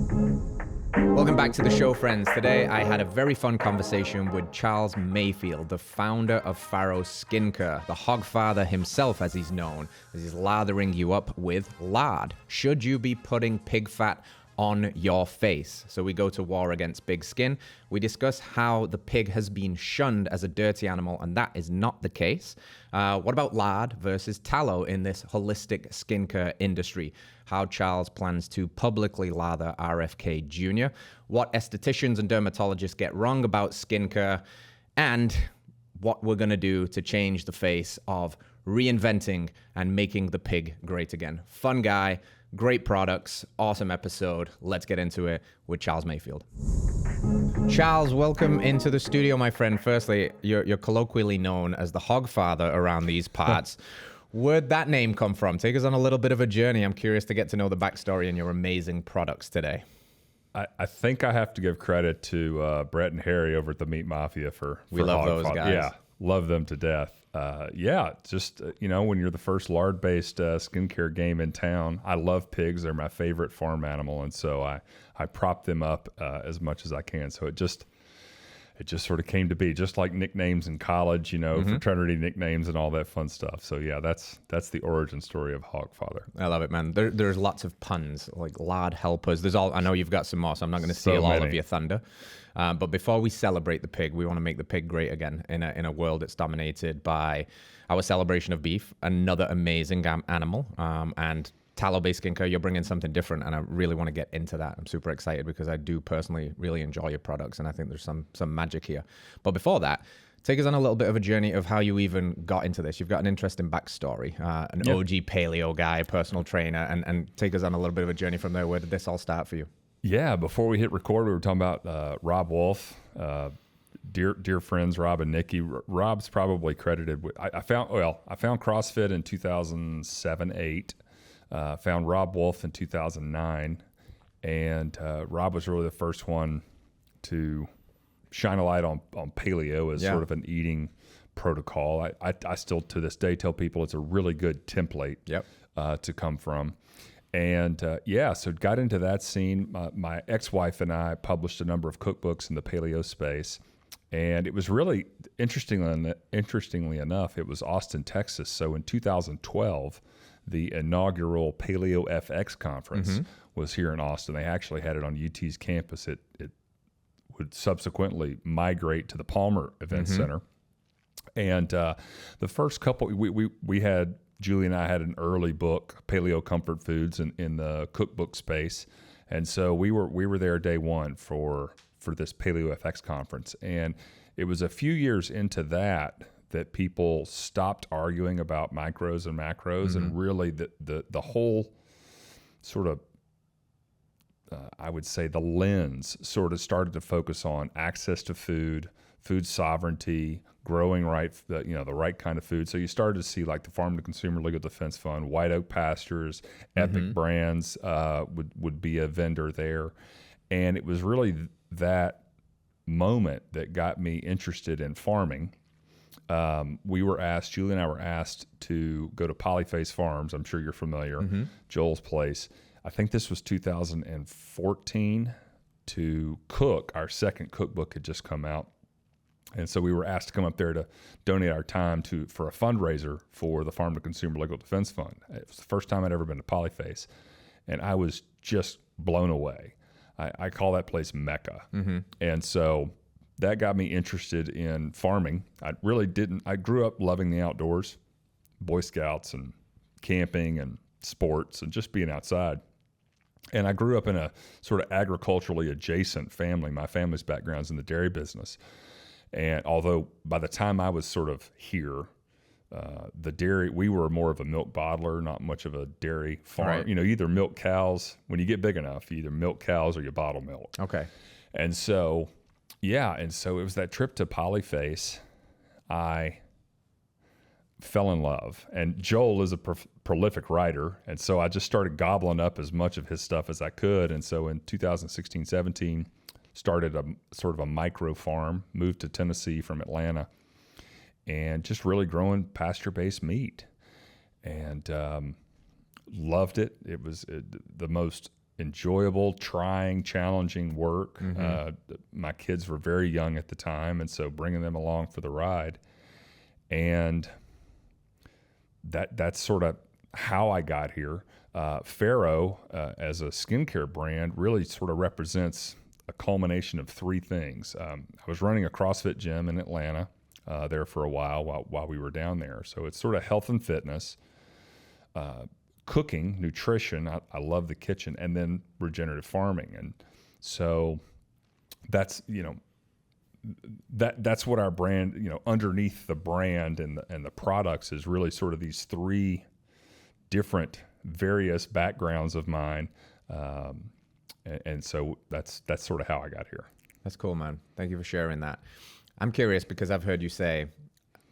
Welcome back to the show, friends. Today, I had a very fun conversation with Charles Mayfield, the founder of Farrow Skincare, the Hogfather himself, as he's known, as he's lathering you up with lard. Should you be putting pig fat on your face? So we go to war against big skin. We discuss how the pig has been shunned as a dirty animal, and that is not the case. What about lard versus tallow in this holistic skincare industry? How Charles plans to publicly lather RFK Jr., what estheticians and dermatologists get wrong about skincare, and what we're going to do to change the face of reinventing and making the pig great again. Fun guy, great products, awesome episode. Let's get into it with Charles Mayfield. Charles, welcome into the studio, my friend. Firstly, you're colloquially known as the Hogfather around these parts. Where'd that name come from? Take us on a little bit of a journey. I'm curious to get to know the backstory and your amazing products today. I think I have to give credit to Brett and Harry over at the Meat Mafia for We love those guys. Yeah, love them to death. When you're the first lard-based skincare game in town, I love pigs. They're my favorite farm animal, and so I prop them up as much as I can. So it just sort of came to be, just like nicknames in college, fraternity nicknames and all that fun stuff. So yeah, that's the origin story of Hogfather. I love it, man. There's lots of puns, like lard helpers. I know you've got some more, so I'm not going to steal all of your thunder. But before we celebrate the pig, we want to make the pig great again in a world that's dominated by our celebration of beef, another amazing animal, and tallow-based skincare. You're bringing something different, and I really want to get into that. I'm super excited because I do personally really enjoy your products, and I think there's some magic here. But before that, take us on a little bit of a journey of how you even got into this. You've got an interesting backstory, OG paleo guy, personal trainer, and take us on a little bit of a journey from there. Where did this all start for you? Yeah, before we hit record, we were talking about Rob Wolf, dear friends Rob and Nikki. Rob's probably credited with I found CrossFit in 2007-8. Found Rob Wolf in 2009, and Rob was really the first one to shine a light on paleo as sort of an eating protocol. I still to this day tell people it's a really good template to come from. And so got into that scene. My ex-wife and I published a number of cookbooks in the paleo space, and it was really interestingly enough, it was Austin, Texas. So in 2012, the inaugural Paleo FX conference was here in Austin. They actually had it on UT's campus. It would subsequently migrate to the Palmer Event Center. And the first couple, we had, Julie and I had an early book, Paleo Comfort Foods, in the cookbook space. And so we were there day one for this Paleo FX conference. And it was a few years into that people stopped arguing about micros and macros, and really the whole sort of, I would say the lens sort of started to focus on access to food sovereignty, growing the right kind of food. So you started to see like the Farm to Consumer Legal Defense Fund, White Oak Pastures, Epic Brands would be a vendor there. And it was really that moment that got me interested in farming. Julie and I were asked to go to Polyface Farms. I'm sure you're familiar, Joel's place. I think this was 2014 to cook. Our second cookbook had just come out. And so we were asked to come up there to donate our time for a fundraiser for the Farm to Consumer Legal Defense Fund. It was the first time I'd ever been to Polyface, and I was just blown away. I call that place Mecca. And so that got me interested in farming. I grew up loving the outdoors, Boy Scouts and camping and sports and just being outside. And I grew up in a sort of agriculturally adjacent family. My family's background's in the dairy business. And although by the time I was sort of here, the dairy, we were more of a milk bottler, not much of a dairy farm. Right. You either milk cows, when you get big enough, you either milk cows or you bottle milk. Okay. And so it was that trip to Polyface. I fell in love, and Joel is a prolific writer, and so I just started gobbling up as much of his stuff as I could. And so in 2016-17, started a sort of a micro farm, moved to Tennessee from Atlanta, and just really growing pasture-based meat, and loved it. It was the most enjoyable, trying, challenging work. My kids were very young at the time, and so bringing them along for the ride. And that's sort of how I got here. Farrow, as a skincare brand, really sort of represents a culmination of three things. I was running a CrossFit gym in Atlanta there for a while we were down there. So it's sort of health and fitness, cooking, nutrition. I love the kitchen, and then regenerative farming. And so that's, that's what our brand, underneath the brand and the products is really sort of these three different various backgrounds of mine. And so that's sort of how I got here. That's cool, man. Thank you for sharing that. I'm curious because I've heard you say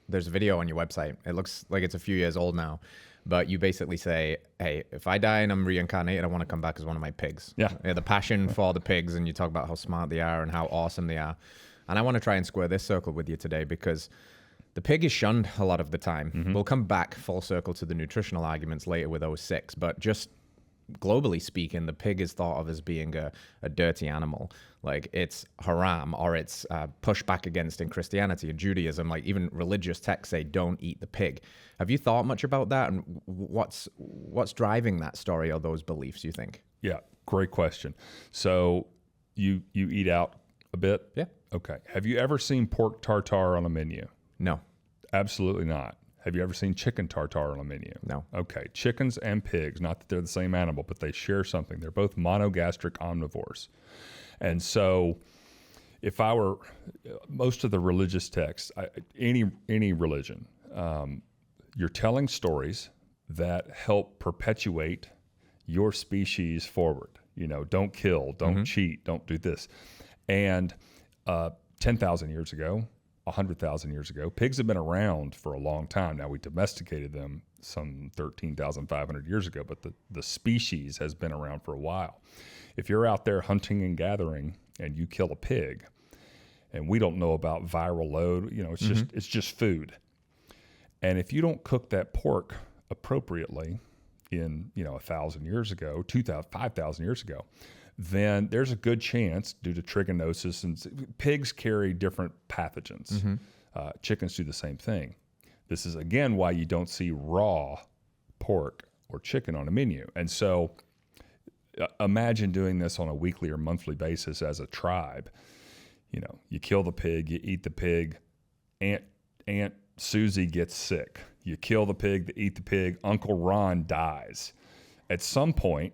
there's a video on your website. It looks like it's a few years old now, but you basically say, hey, if I die and I'm reincarnated, I want to come back as one of my pigs. Yeah. The passion for the pigs, and you talk about how smart they are and how awesome they are. And I want to try and square this circle with you today because the pig is shunned a lot of the time. We'll come back full circle to the nutritional arguments later with 06, but just globally speaking, the pig is thought of as being a dirty animal. Like it's haram, or it's pushed back against in Christianity and Judaism. Like even religious texts say, don't eat the pig. Have you thought much about that? And what's driving that story or those beliefs, you think? Yeah, great question. So you eat out a bit? Yeah. Okay. Have you ever seen pork tartare on a menu? No. Absolutely not. Have you ever seen chicken tartare on a menu? No. Okay. Chickens and pigs, not that they're the same animal, but they share something. They're both monogastric omnivores. And so if I were, most of the religious texts, any religion, you're telling stories that help perpetuate your species forward. Don't kill, don't cheat, don't do this. And 10,000 years ago, 100,000 years ago, pigs have been around for a long time. Now, we domesticated them some 13,500 years ago, but the species has been around for a while. If you're out there hunting and gathering and you kill a pig, and we don't know about viral load, it's just food. And if you don't cook that pork appropriately in, 1,000 years ago, 2,000, 5,000 years ago, then there's a good chance, due to trichinosis, and pigs carry different pathogens. Chickens do the same thing. This is, again, why you don't see raw pork or chicken on a menu. And so imagine doing this on a weekly or monthly basis as a tribe. You kill the pig, you eat the pig, Aunt Susie gets sick. You kill the pig, they eat the pig, Uncle Ron dies. At some point,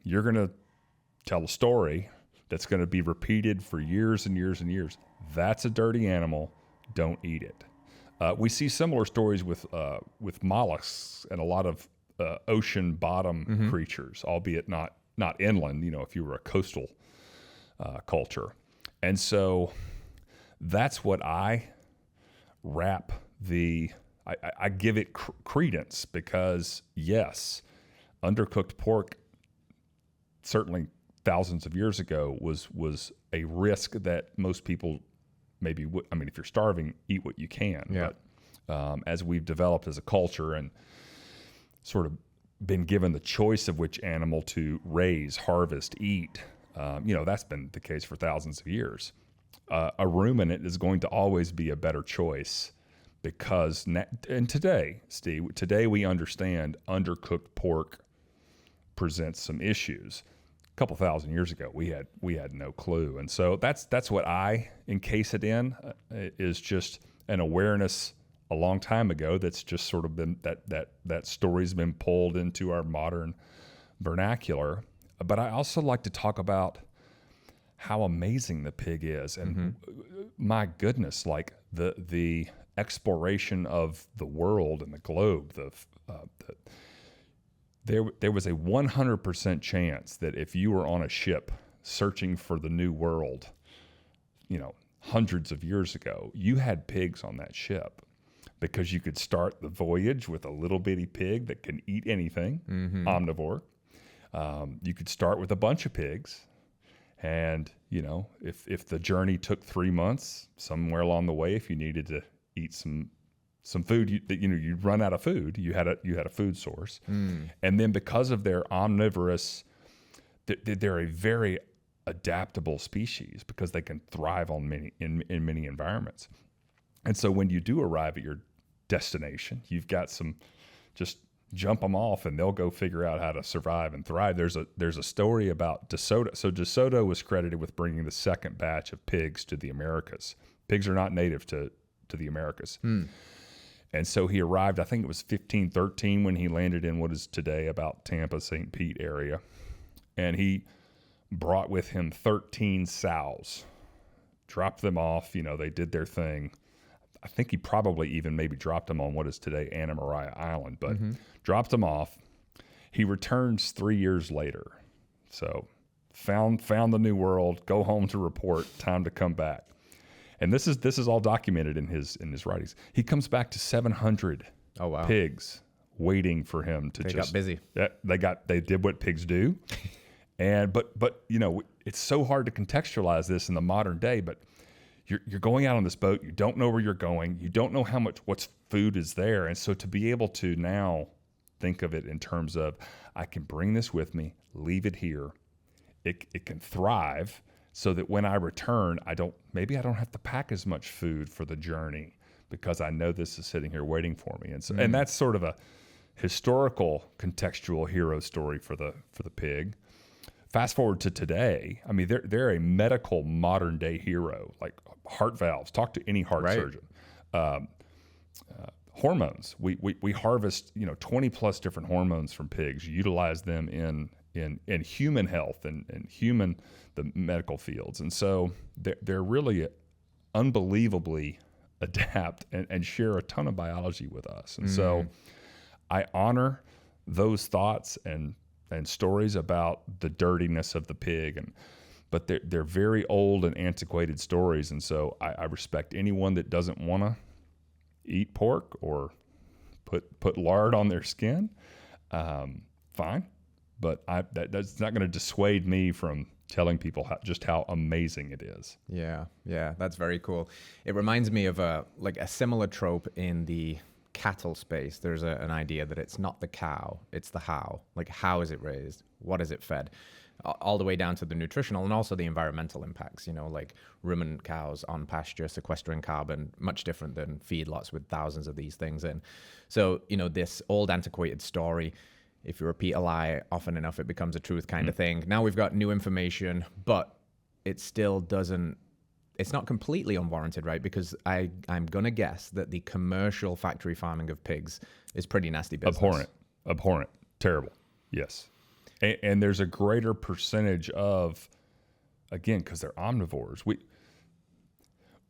you're going to tell a story that's going to be repeated for years and years and years. That's a dirty animal. Don't eat it. We see similar stories with mollusks and a lot of ocean bottom creatures, albeit not inland, if you were a coastal culture. And so that's what I wrap I give it credence because, yes, undercooked pork certainly thousands of years ago was a risk that most people maybe would. I mean, if you're starving, eat what you can. Yeah. But as we've developed as a culture and sort of been given the choice of which animal to raise, harvest, eat, that's been the case for thousands of years. A ruminant is going to always be a better choice because, and today, Steve, we understand undercooked pork presents some issues. A couple thousand years ago, we had no clue, and so that's what I encase it in is just an awareness a long time ago. That's just sort of been that story's been pulled into our modern vernacular. But I also like to talk about how amazing the pig is, and my goodness, like the exploration of the world and the globe. There was a 100% chance that if you were on a ship searching for the new world, hundreds of years ago, you had pigs on that ship because you could start the voyage with a little bitty pig that can eat anything, omnivore. You could start with a bunch of pigs, and if the journey took 3 months, somewhere along the way, if you needed to eat some food, you'd run out of food. You had a food source, and then because of their omnivorous, they're a very adaptable species because they can thrive on in many environments. And so when you do arrive at your destination, you've got some, just jump them off and they'll go figure out how to survive and thrive. There's a story about DeSoto. So DeSoto was credited with bringing the second batch of pigs to the Americas. Pigs are not native to the Americas. And so he arrived, I think it was 1513 when he landed in what is today about Tampa, St. Pete area. And he brought with him 13 sows, dropped them off. They did their thing. I think he probably even maybe dropped them on what is today Anna Maria Island, but dropped them off. He returns 3 years later. So found the new world, go home to report, time to come back. And this is all documented in his writings. He comes back to 700 pigs waiting for him to They got busy. They did what pigs do. But it's so hard to contextualize this in the modern day, but you're going out on this boat, you don't know where you're going, you don't know what's food is there. And so to be able to now think of it in terms of, I can bring this with me, leave it here, it can thrive, so that when I return, I don't have to pack as much food for the journey because I know this is sitting here waiting for me. And so, and that's sort of a historical contextual hero story for the pig. Fast forward to today, I mean, they're a medical modern day hero, like heart valves. Talk to any heart surgeon. Hormones. We harvest 20 plus different hormones from pigs, utilize them in human health and the medical fields. And so they're really unbelievably adapt and share a ton of biology with us. And so I honor those thoughts and stories about the dirtiness of the pig, but they're very old and antiquated stories. And so I respect anyone that doesn't want to eat pork or put lard on their skin. Fine. But that's not going to dissuade me from telling people just how amazing it is. Yeah, that's very cool. It reminds me of a similar trope in the cattle space. There's an idea that it's not the cow, it's the how. Like, how is it raised? What is it fed? All the way down to the nutritional and also the environmental impacts, like ruminant cows on pasture sequestering carbon, much different than feedlots with thousands of these things in. So, this old antiquated story, if you repeat a lie often enough, it becomes a truth kind of thing. Now we've got new information, but it still doesn't, it's not completely unwarranted, right? Because I'm going to guess that the commercial factory farming of pigs is pretty nasty business. Abhorrent, terrible. Yes. And there's a greater percentage of, again, because they're omnivores,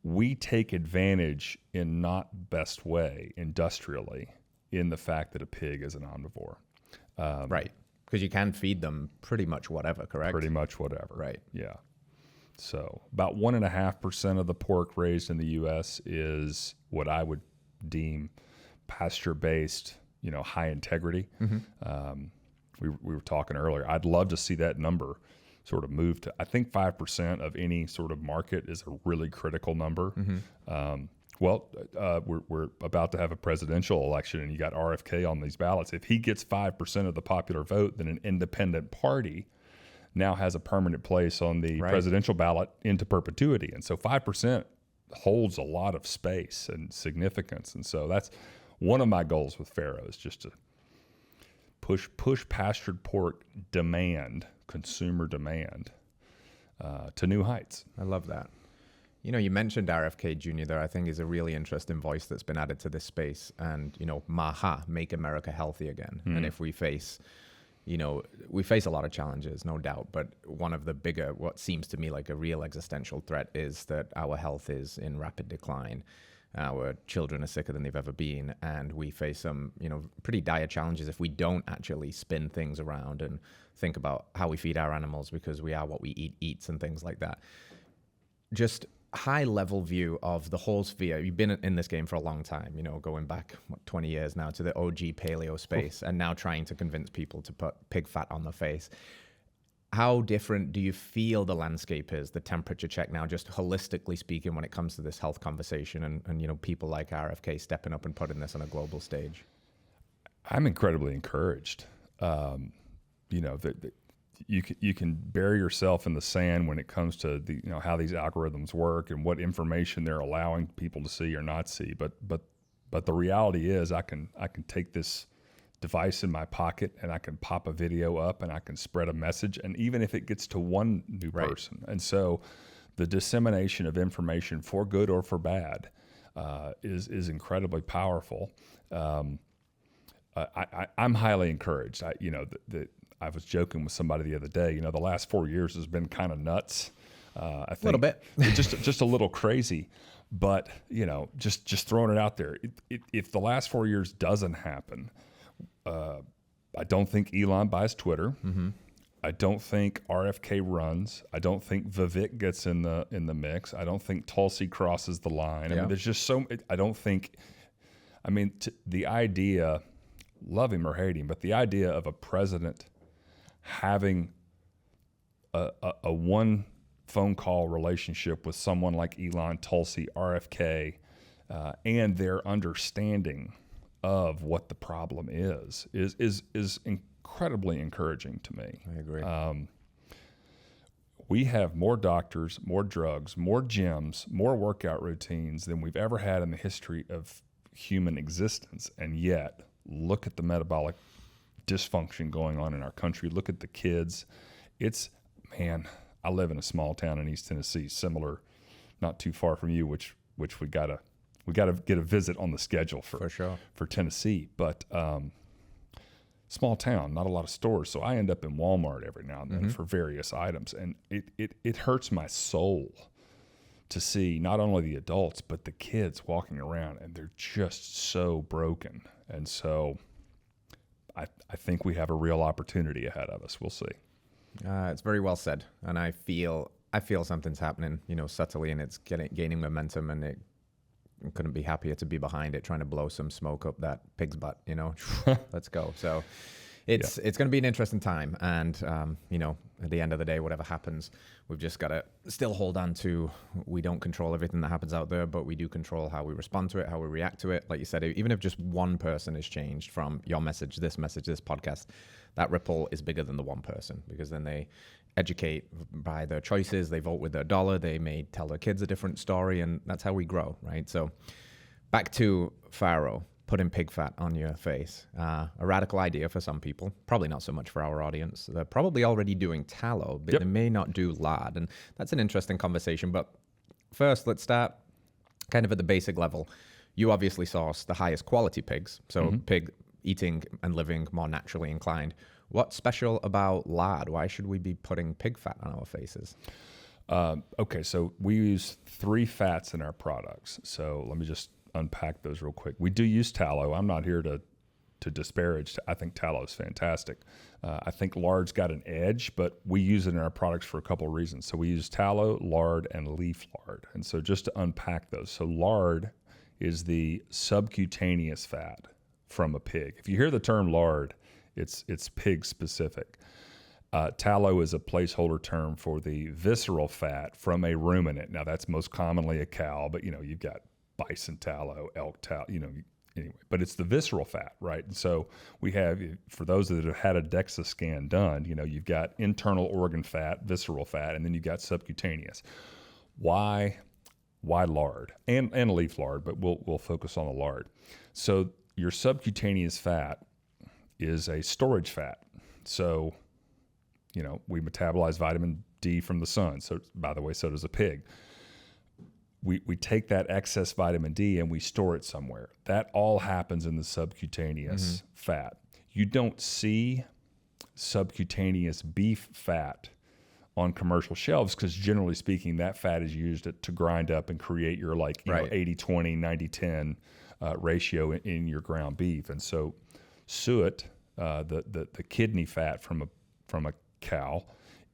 we take advantage in not best way industrially in the fact that a pig is an omnivore. Right. Because you can feed them pretty much whatever, correct? Pretty much whatever. Right. Yeah. So about 1.5% of the pork raised in the U.S. is what I would deem pasture-based, high integrity. We were talking earlier. I'd love to see that number sort of move to, I think 5% of any sort of market is a really critical number. We're about to have a presidential election, and you got RFK on these ballots. If he gets 5% of the popular vote, then an independent party now has a permanent place on the presidential ballot into perpetuity. And so 5% holds a lot of space and significance. And so that's one of my goals with Farrow, is just to push pastured pork demand, consumer demand, to new heights. I love that. You mentioned RFK Jr. there. I think is a really interesting voice that's been added to this space. And, MAHA, Make America Healthy Again. And if we face a lot of challenges, no doubt. But one of the bigger, what seems to me like a real existential threat, is that our health is in rapid decline. Our children are sicker than they've ever been. And we face some, pretty dire challenges if we don't actually spin things around and think about how we feed our animals, because we are what we eats and things like that. Just high level view of the whole sphere. You've been in this game for a long time, going back 20 years now to the OG paleo space, and now trying to convince people to put pig fat on the face. How different do you feel the landscape is, the temperature check now, just holistically speaking, when it comes to this health conversation and people like RFK stepping up and putting this on a global stage? I'm incredibly encouraged. you can bury yourself in the sand when it comes to how these algorithms work and what information they're allowing people to see or not see. But the reality is, I can take this device in my pocket and I can pop a video up and I can spread a message, and even if it gets to one new person. And so the dissemination of information, for good or for bad, is incredibly powerful. I'm highly encouraged. I was joking with somebody the other day. The last 4 years has been kind of nuts. I think a little bit, just a little crazy. But just throwing it out there. If the last 4 years doesn't happen, I don't think Elon buys Twitter. Mm-hmm. I don't think RFK runs. I don't think Vivek gets in the mix. I don't think Tulsi crosses the line. I mean, there's just so. I don't think. I mean, the idea, love him or hate him, but the idea of a president having a one phone call relationship with someone like Elon, Tulsi, RFK, and their understanding of what the problem is incredibly encouraging to me. I agree. We have more doctors, more drugs, more gyms, more workout routines than we've ever had in the history of human existence. And yet, look at the metabolic dysfunction going on in our country. Look at the kids. I live in a small town in East Tennessee, similar, not too far from you, which we gotta get a visit on the schedule for sure, for Tennessee. But small town, not a lot of stores, so I end up in Walmart every now and then for various items, and it hurts my soul to see not only the adults but the kids walking around, and they're just so broken. And so I think we have a real opportunity ahead of us. We'll see. It's very well said, and I feel something's happening, subtly, and it's gaining momentum, and it couldn't be happier to be behind it, trying to blow some smoke up that pig's butt. Let's go. So it's going to be an interesting time, and at the end of the day, whatever happens, we've just got to still hold on to. We don't control everything that happens out there, but we do control how we respond to it, how we react to it. Like you said, even if just one person is changed from your message, this podcast, that ripple is bigger than the one person, because then they educate by their choices, they vote with their dollar, they may tell their kids a different story, and that's how we grow, right? So back to Farrow, putting pig fat on your face. A radical idea for some people, probably not so much for our audience. They're probably already doing tallow, but they may not do lard, and that's an interesting conversation. But first, let's start kind of at the basic level. You obviously source the highest quality pigs, so pig eating and living more naturally inclined. What's special about lard? Why should we be putting pig fat on our faces? Okay, so we use 3 fats in our products. So let me just unpack those real quick. We do use tallow. I'm not here to disparage. I think tallow is fantastic. I think lard's got an edge, but we use it in our products for a couple of reasons. So we use tallow, lard, and leaf lard. And so just to unpack those. So lard is the subcutaneous fat from a pig. If you hear the term lard, it's pig specific. Tallow is a placeholder term for the visceral fat from a ruminant. Now that's most commonly a cow, but you've got bison tallow, elk tallow, anyway, but it's the visceral fat, right? And so we have, for those that have had a DEXA scan done, you've got internal organ fat, visceral fat, and then you've got subcutaneous. Why lard and leaf lard, but we'll focus on the lard. So your subcutaneous fat is a storage fat. So, we metabolize vitamin D from the sun. So, by the way, so does a pig. We take that excess vitamin D and we store it somewhere. That all happens in the subcutaneous fat. You don't see subcutaneous beef fat on commercial shelves because, generally speaking, that fat is used to grind up and create your 80-20, 90-10 ratio in your ground beef. And so suet, the kidney fat from a cow,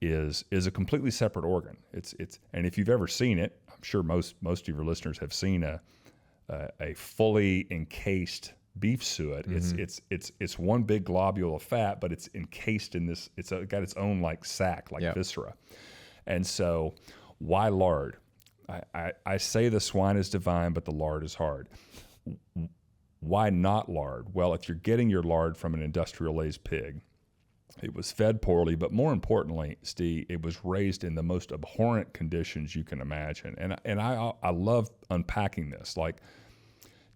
is a completely separate organ. It's and if you've ever seen it, I'm sure most of your listeners have seen a fully encased beef suet. It's one big globule of fat, but it's encased in this. It's got its own sac, viscera. And so, why lard? I say the swine is divine, but the lard is hard. Why not lard? Well, if you're getting your lard from an industrial raised pig, It was fed poorly, but more importantly, Steve, it was raised in the most abhorrent conditions you can imagine. And I love unpacking this. Like,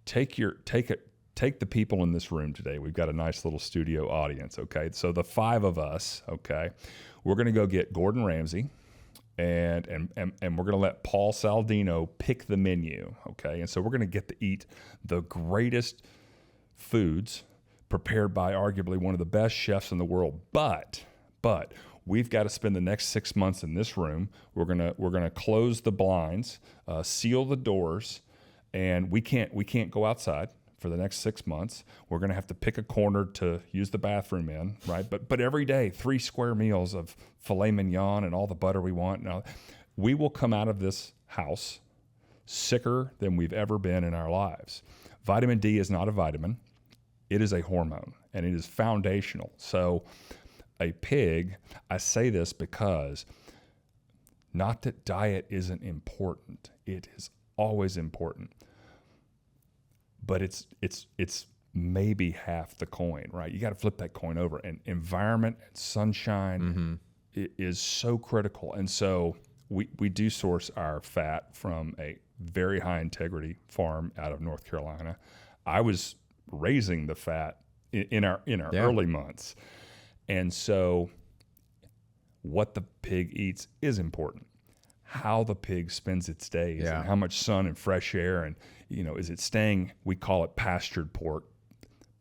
take the people in this room today. We've got a nice little studio audience, okay? So the 5 of us, okay, we're going to go get Gordon Ramsay, and we're going to let Paul Saldino pick the menu, okay? And so we're going to get to eat the greatest foods prepared by arguably one of the best chefs in the world. But we've got to spend the next 6 months in this room. We're gonna close the blinds, seal the doors, and we can't go outside for the next 6 months. We're gonna have to pick a corner to use the bathroom in, right? But every day, 3 square meals of filet mignon and all the butter we want. Now, we will come out of this house sicker than we've ever been in our lives. Vitamin D is not a vitamin. It is a hormone, and it is foundational. So a pig, I say this because not that diet isn't important. It is always important. But it's maybe half the coin, right? You got to flip that coin over. And environment and sunshine is so critical. And so we do source our fat from a very high integrity farm out of North Carolina. I was raising the fat in our early months. And so what the pig eats is important. How the pig spends its days and how much sun and fresh air and, is it staying, we call it pastured pork.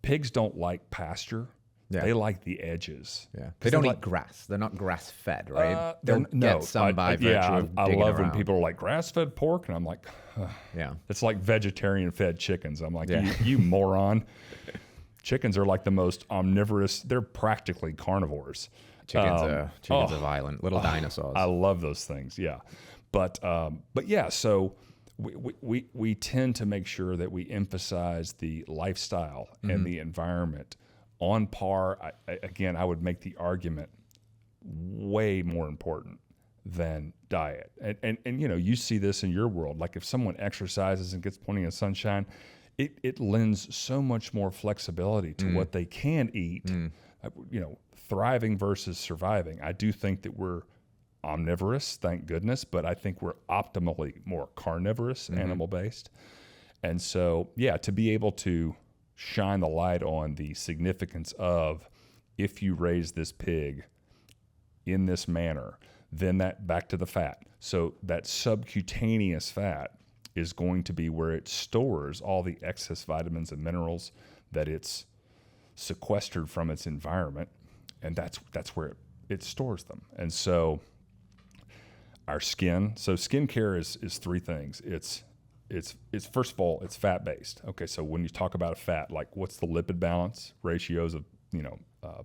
Pigs don't like pasture. Yeah. They like the edges. Yeah. They don't eat grass. They're not grass fed, right? They'll get some by virtue of I digging love around. when people are like grass fed pork. And I'm like, it's like vegetarian fed chickens. I'm like, you moron. Chickens are like the most omnivorous. They're practically carnivores. Chickens are violent, little dinosaurs. I love those things. Yeah. But yeah, so we tend to make sure that we emphasize the lifestyle and the environment on par. Again, I would make the argument way more important than diet. And you see this in your world. Like if someone exercises and gets plenty of sunshine, it lends so much more flexibility to what they can eat. Thriving versus surviving. I do think that we're omnivorous, thank goodness, but I think we're optimally more carnivorous, animal-based. And so, to be able to shine the light on the significance of if you raise this pig in this manner, then that back to the fat. So that subcutaneous fat is going to be where it stores all the excess vitamins and minerals that it's sequestered from its environment, and that's where it stores them. And so our skin, so skincare is 3 things. It's first of all, it's fat based. Okay, so when you talk about a fat, like what's the lipid balance ratios of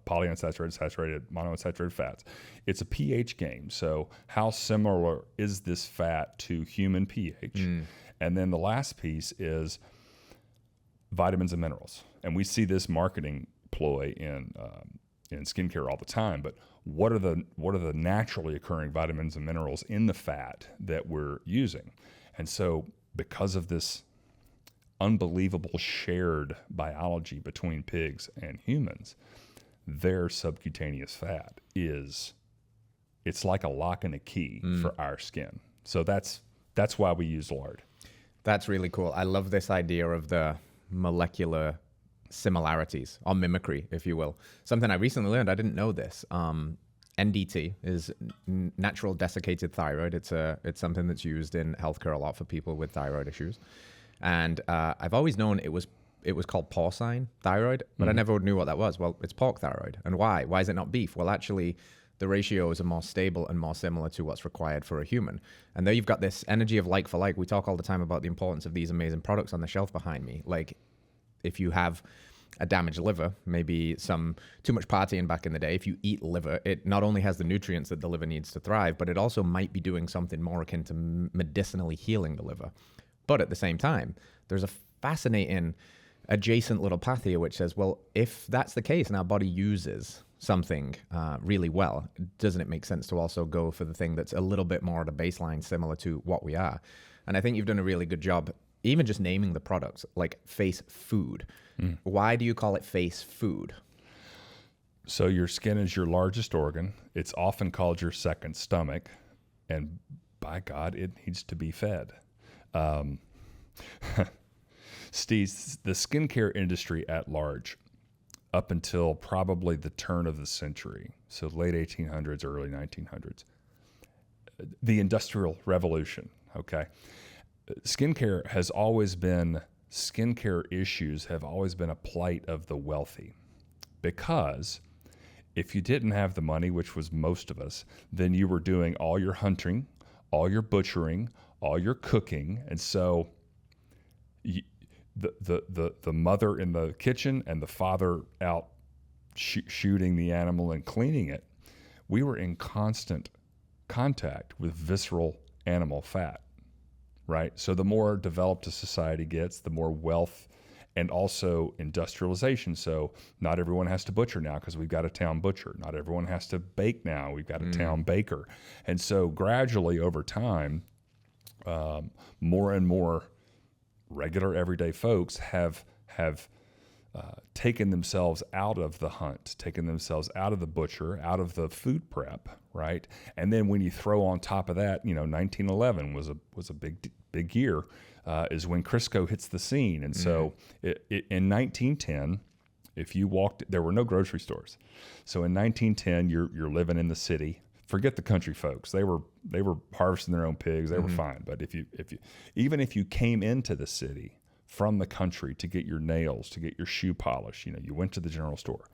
polyunsaturated, saturated, monounsaturated fats? It's a pH game. So how similar is this fat to human pH? And then the last piece is vitamins and minerals. And we see this marketing ploy in skincare all the time. But what are the naturally occurring vitamins and minerals in the fat that we're using? And so because of this unbelievable shared biology between pigs and humans, their subcutaneous fat it's like a lock and a key for our skin. So that's why we use lard. That's really cool. I love this idea of the molecular similarities or mimicry, if you will. Something I recently learned, I didn't know this. NDT is natural desiccated thyroid. It's something that's used in healthcare a lot for people with thyroid issues. And I've always known it was called porcine thyroid, but I never knew what that was. Well, it's pork thyroid. And why? Why is it not beef? Well, actually, the ratios are more stable and more similar to what's required for a human. And there you've got this energy of like for like. We talk all the time about the importance of these amazing products on the shelf behind me. Like if you have a damaged liver, maybe some too much partying back in the day, if you eat liver, it not only has the nutrients that the liver needs to thrive, but it also might be doing something more akin to medicinally healing the liver. But at the same time, there's a fascinating adjacent little path here which says, well, if that's the case and our body uses something really well, doesn't it make sense to also go for the thing that's a little bit more at a baseline similar to what we are? And I think you've done a really good job even just naming the products, like Face Food. Why do you call it Face Food? So your skin is your largest organ. It's often called your second stomach, and by God, it needs to be fed. Steve, the skincare industry at large, up until probably the turn of the century, so late 1800s, early 1900s, the Industrial Revolution, okay? Skincare issues have always been a plight of the wealthy, because if you didn't have the money, which was most of us, then you were doing all your hunting, all your butchering, all your cooking, and so the mother in the kitchen and the father out shooting the animal and cleaning it, we were in constant contact with visceral animal fat, right? So the more developed a society gets, the more wealth and also industrialization. So not everyone has to butcher now because we've got a town butcher. Not everyone has to bake now. We've got a town baker. And so gradually over time, more and more regular everyday folks have taken themselves out of the hunt, taken themselves out of the butcher, out of the food prep, right? And then when you throw on top of that, 1911 was a big year, is when Crisco hits the scene. And so in 1910, if you walked, there were no grocery stores. So in 1910, you're living in the city. Forget the country folks. They were harvesting their own pigs. They were fine. But even if you came into the city from the country to get your nails, to get your shoe polish, you went to the general store,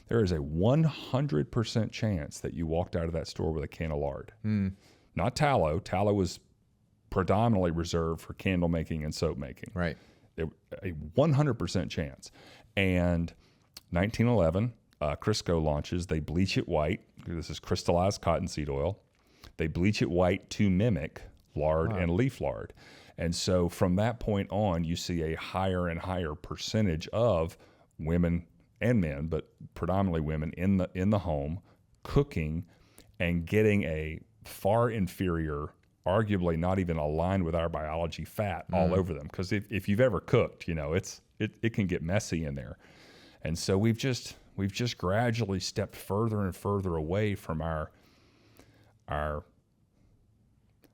there is a 100% chance that you walked out of that store with a can of lard. Not tallow. Tallow was predominantly reserved for candle making and soap making. Right. A 100% chance. And 1911, Crisco launches. They bleach it white. This is crystallized cottonseed oil. They bleach it white to mimic lard and leaf lard. And so from that point on, you see a higher and higher percentage of women and men, but predominantly women in the home, cooking and getting a far inferior, arguably not even aligned with our biology, fat all over them. Because if you've ever cooked, it can get messy in there. And so we've just gradually stepped further and further away from our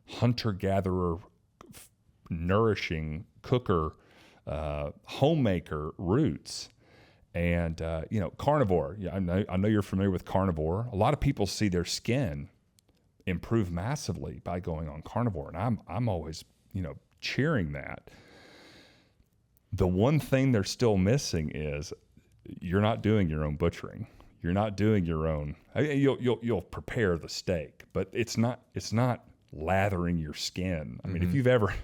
hunter-gatherer, nourishing cooker, homemaker roots. And carnivore. Yeah, I know you're familiar with carnivore. A lot of people see their skin improve massively by going on carnivore, and I'm always cheering that. The one thing they're still missing is you're not doing your own butchering. You're not doing your own. You'll prepare the steak, but it's not lathering your skin. I mean, if you've ever,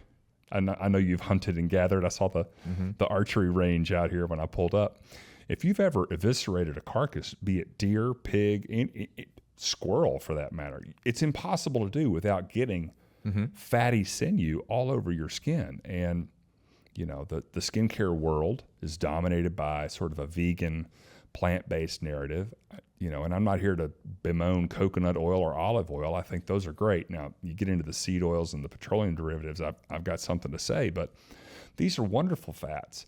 I know you've hunted and gathered. I saw the archery range out here when I pulled up. If you've ever eviscerated a carcass, be it deer, pig, squirrel for that matter, it's impossible to do without getting fatty sinew all over your skin. And the skincare world is dominated by sort of a vegan, plant-based narrative. And I'm not here to bemoan coconut oil or olive oil. I think those are great. Now, you get into the seed oils and the petroleum derivatives, I've got something to say, but these are wonderful fats,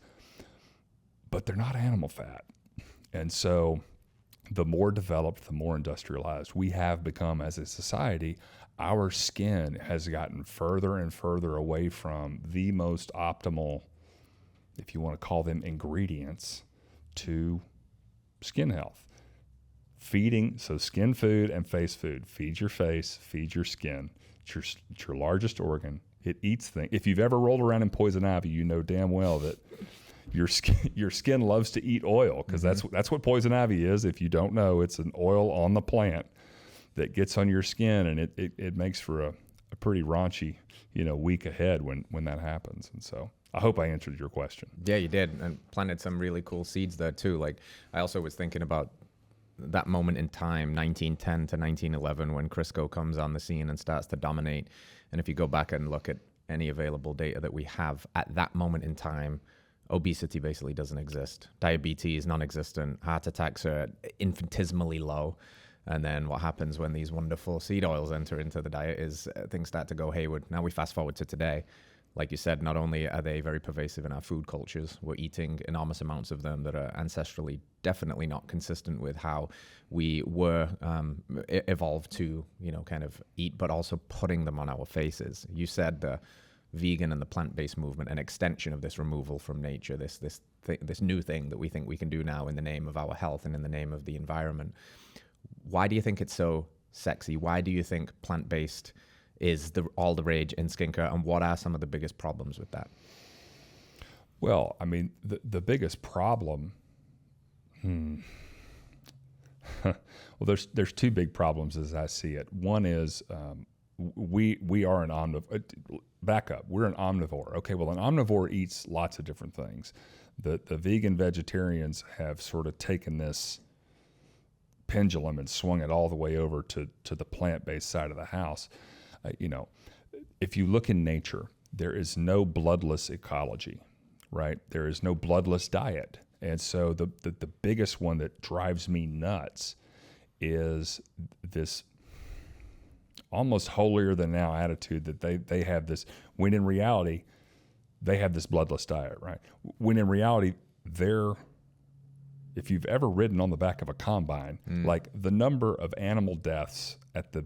but they're not animal fat. And so the more developed, the more industrialized we have become as a society, our skin has gotten further and further away from the most optimal, if you want to call them ingredients, to skin health. So skin food and face food. Feed your face, feed your skin. It's your largest organ. It eats things. If you've ever rolled around in poison ivy, you know damn well that your skin loves to eat oil, because that's what poison ivy is. If you don't know, it's an oil on the plant that gets on your skin, and it makes for a pretty raunchy week ahead when that happens. And so I hope I answered your question. Yeah, you did, and planted some really cool seeds there too. Like, I also was thinking about that moment in time, 1910 to 1911, when Crisco comes on the scene and starts to dominate. And if you go back and look at any available data that we have at that moment in time, obesity basically doesn't exist. Diabetes, non-existent. Heart attacks are infinitesimally low. And then what happens when these wonderful seed oils enter into the diet is things start to go hayward. Now we fast forward to today. like you said, not only are they very pervasive in our food cultures, we're eating enormous amounts of them that are ancestrally definitely not consistent with how we were evolved to, kind of eat, but also putting them on our faces. You said the vegan and the plant-based movement, an extension of this removal from nature, this new thing that we think we can do now in the name of our health and in the name of the environment. Why do you think it's so sexy? Why do you think plant-based is all the rage in skincare, and what are some of the biggest problems with that? Well, I mean, the biggest problem, well, there's two big problems as I see it. One is we are an omnivore. Back up, we're an omnivore. Okay, well, an omnivore eats lots of different things. The vegan vegetarians have sort of taken this pendulum and swung it all the way over to the plant-based side of the house. If you look in nature, there is no bloodless ecology, right? There is no bloodless diet. And so the biggest one that drives me nuts is this almost holier than thou attitude that they have this, when in reality, they have this bloodless diet, right? When in reality, if you've ever ridden on the back of a combine, like the number of animal deaths at the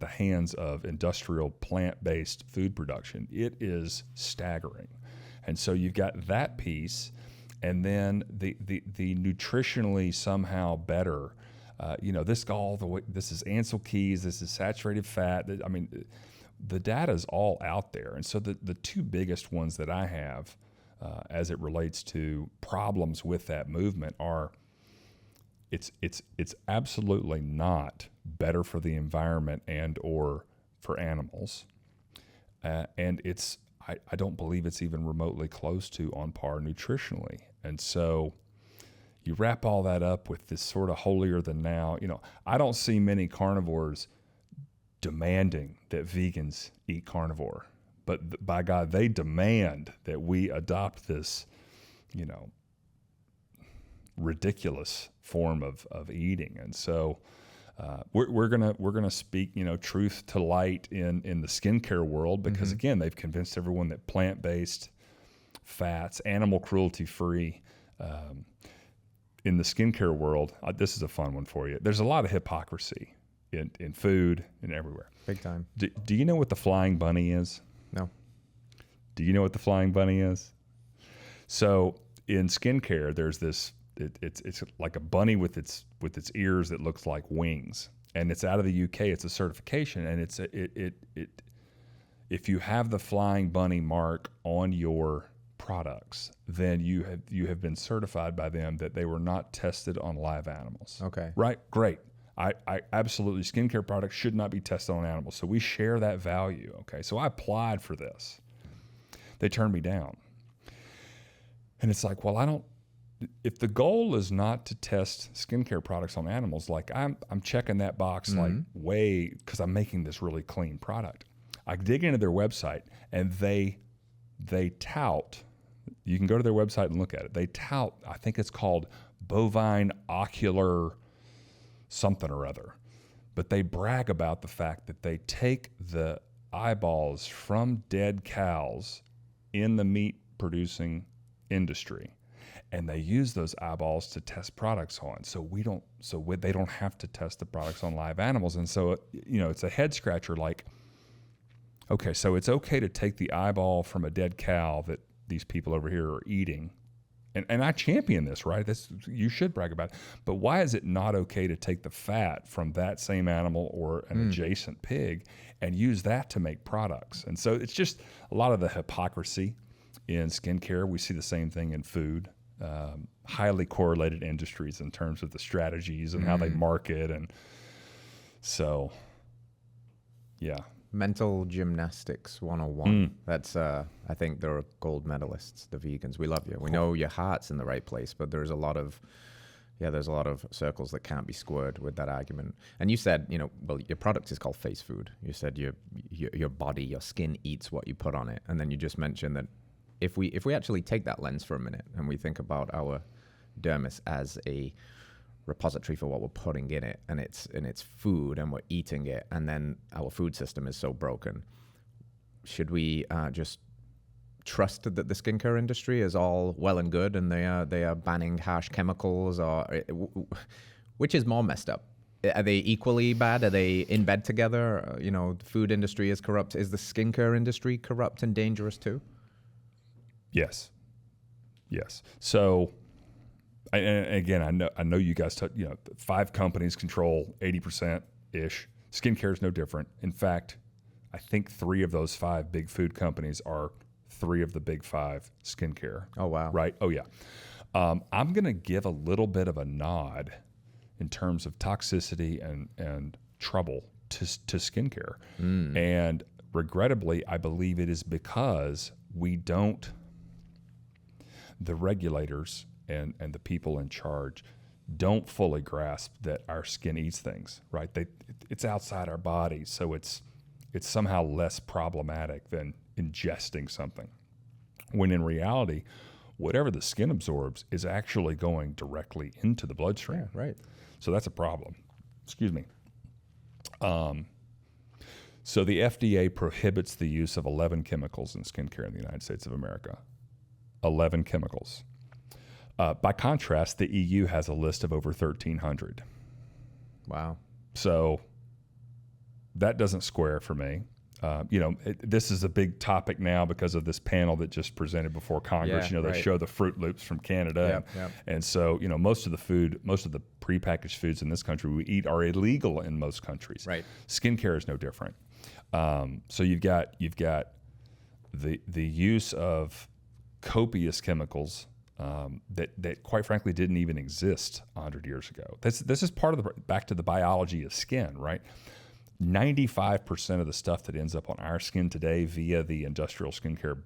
hands of industrial plant-based food production, it is staggering. And so you've got that piece, and then the nutritionally somehow better, this is Ansel Keys, this is saturated fat. I mean, the data is all out there. And so the two biggest ones that I have as it relates to problems with that movement are, it's absolutely not better for the environment and or for animals, and I don't believe it's even remotely close to on par nutritionally. And so you wrap all that up with this sort of holier than thou. I don't see many carnivores demanding that vegans eat carnivore, but by God, they demand that we adopt this, ridiculous form of eating. And so we're gonna speak truth to light in the skincare world, because again, they've convinced everyone that plant-based fats, animal cruelty free, in the skincare world, this is a fun one for you. There's a lot of hypocrisy in food and everywhere. Big time. Do you know what the flying bunny is? No. Do you know what the flying bunny is? So in skincare, there's this. It's like a bunny with its ears that looks like wings, and it's out of the UK. It's a certification, and if you have the flying bunny mark on your products, then you have been certified by them that they were not tested on live animals. Okay. Right? Great. I absolutely, skincare products should not be tested on animals. So we share that value. Okay. So I applied for this. They turned me down. And it's like, well, if the goal is not to test skincare products on animals, like I'm checking that box like way, because I'm making this really clean product. I dig into their website, and they tout, you can go to their website and look at it. They tout, I think it's called bovine ocular something or other. But they brag about the fact that they take the eyeballs from dead cows in the meat producing industry, and they use those eyeballs to test products on. So they don't have to test the products on live animals. And so, it's a head scratcher, like, okay, so it's okay to take the eyeball from a dead cow that these people over here are eating. And I champion this, right? You should brag about it. But why is it not okay to take the fat from that same animal or an adjacent pig and use that to make products? And so it's just a lot of the hypocrisy in skincare. We see the same thing in food. Highly correlated industries in terms of the strategies and how they market. And so, yeah. Mental gymnastics 101. That's I think they're gold medalists, the vegans. We love you. We know your heart's in the right place, but there's a lot of circles that can't be squared with that argument. And you said, well, your product is called face food. You said your body, your skin eats what you put on it. And then you just mentioned that if we actually take that lens for a minute and we think about our dermis as a repository for what we're putting in it, and it's food, and we're eating it, and then our food system is so broken, should we just trust that the skincare industry is all well and good, and they are banning harsh chemicals, or which is more messed up? Are they equally bad? Are they in bed together? The food industry is corrupt. Is the skincare industry corrupt and dangerous too? Yes. So, and again, I know you guys. 5 companies control 80% ish. Skincare is no different. In fact, I think 3 of those 5 big food companies are 3 of the big 5 skincare. Oh wow! Right? Oh yeah. I'm going to give a little bit of a nod in terms of toxicity and trouble to skincare. And regrettably, I believe it is because the regulators and the people in charge don't fully grasp that our skin eats things, right? It's outside our body, so it's somehow less problematic than ingesting something. When in reality, whatever the skin absorbs is actually going directly into the bloodstream. Yeah, right. So that's a problem. Excuse me. So the FDA prohibits the use of 11 chemicals in skincare in the United States of America. 11 chemicals. By contrast, the EU has a list of over 1,300. Wow. So that doesn't square for me. This is a big topic now because of this panel that just presented before Congress. Yeah, they show the Fruit Loops from Canada. Yep. And so, most of the prepackaged foods in this country we eat are illegal in most countries. Right. Skincare is no different. So you've got the use of copious chemicals that quite frankly didn't even exist 100 years ago. This is part of back to the biology of skin, right? 95% of the stuff that ends up on our skin today via the industrial skincare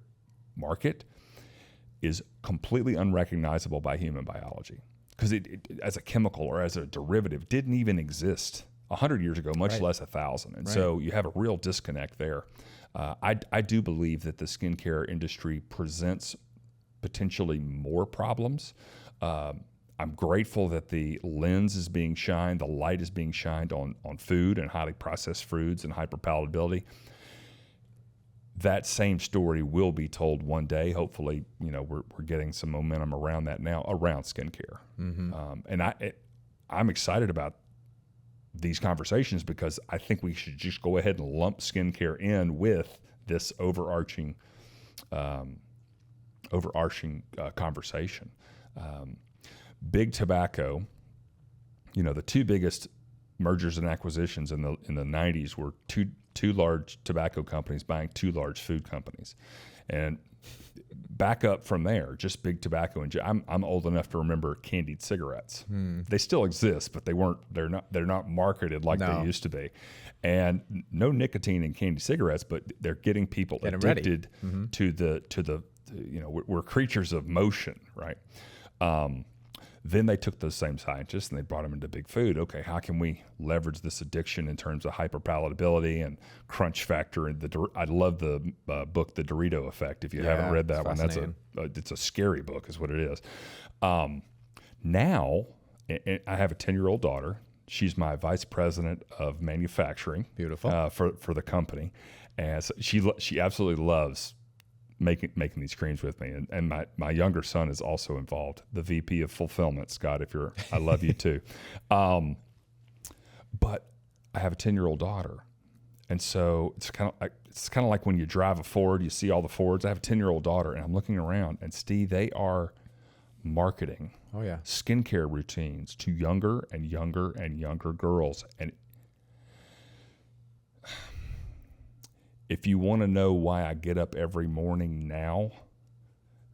market is completely unrecognizable by human biology because it as a chemical or as a derivative didn't even exist 100 years ago, much less 1,000. And so you have a real disconnect there. I do believe that the skincare industry presents potentially more problems. I'm grateful that the lens is being shined, the light is being shined on food and highly processed foods and hyperpalatability. That same story will be told one day. Hopefully, we're getting some momentum around that now, around skincare. And I'm excited about these conversations because I think we should just go ahead and lump skincare in with this overarching conversation. Big tobacco, the 2 biggest mergers and acquisitions in the 90s were two large tobacco companies buying 2 large food companies, and back up from there, just big tobacco. And I'm old enough to remember candied cigarettes. They still exist, but they're not marketed like they used to be, and no nicotine in candy cigarettes, but they're getting people addicted to the we're creatures of motion, right? Then they took those same scientists and they brought them into big food. Okay, how can we leverage this addiction in terms of hyperpalatability and crunch factor? And I love the book, The Dorito Effect. If you haven't read that one, it's a scary book, is what it is. Now, I have a 10-year-old daughter. She's my vice president of manufacturing. Beautiful. For the company, and so she absolutely loves making these creams with me, and my younger son is also involved, the VP of fulfillment. Scott, I love you too. But I have a 10-year-old daughter, and so it's kind of like when you drive a Ford, you see all the Fords. I have a 10-year-old daughter, and I'm looking around, and Steve, they are marketing skincare routines to younger and younger and younger girls. And if you want to know why I get up every morning now,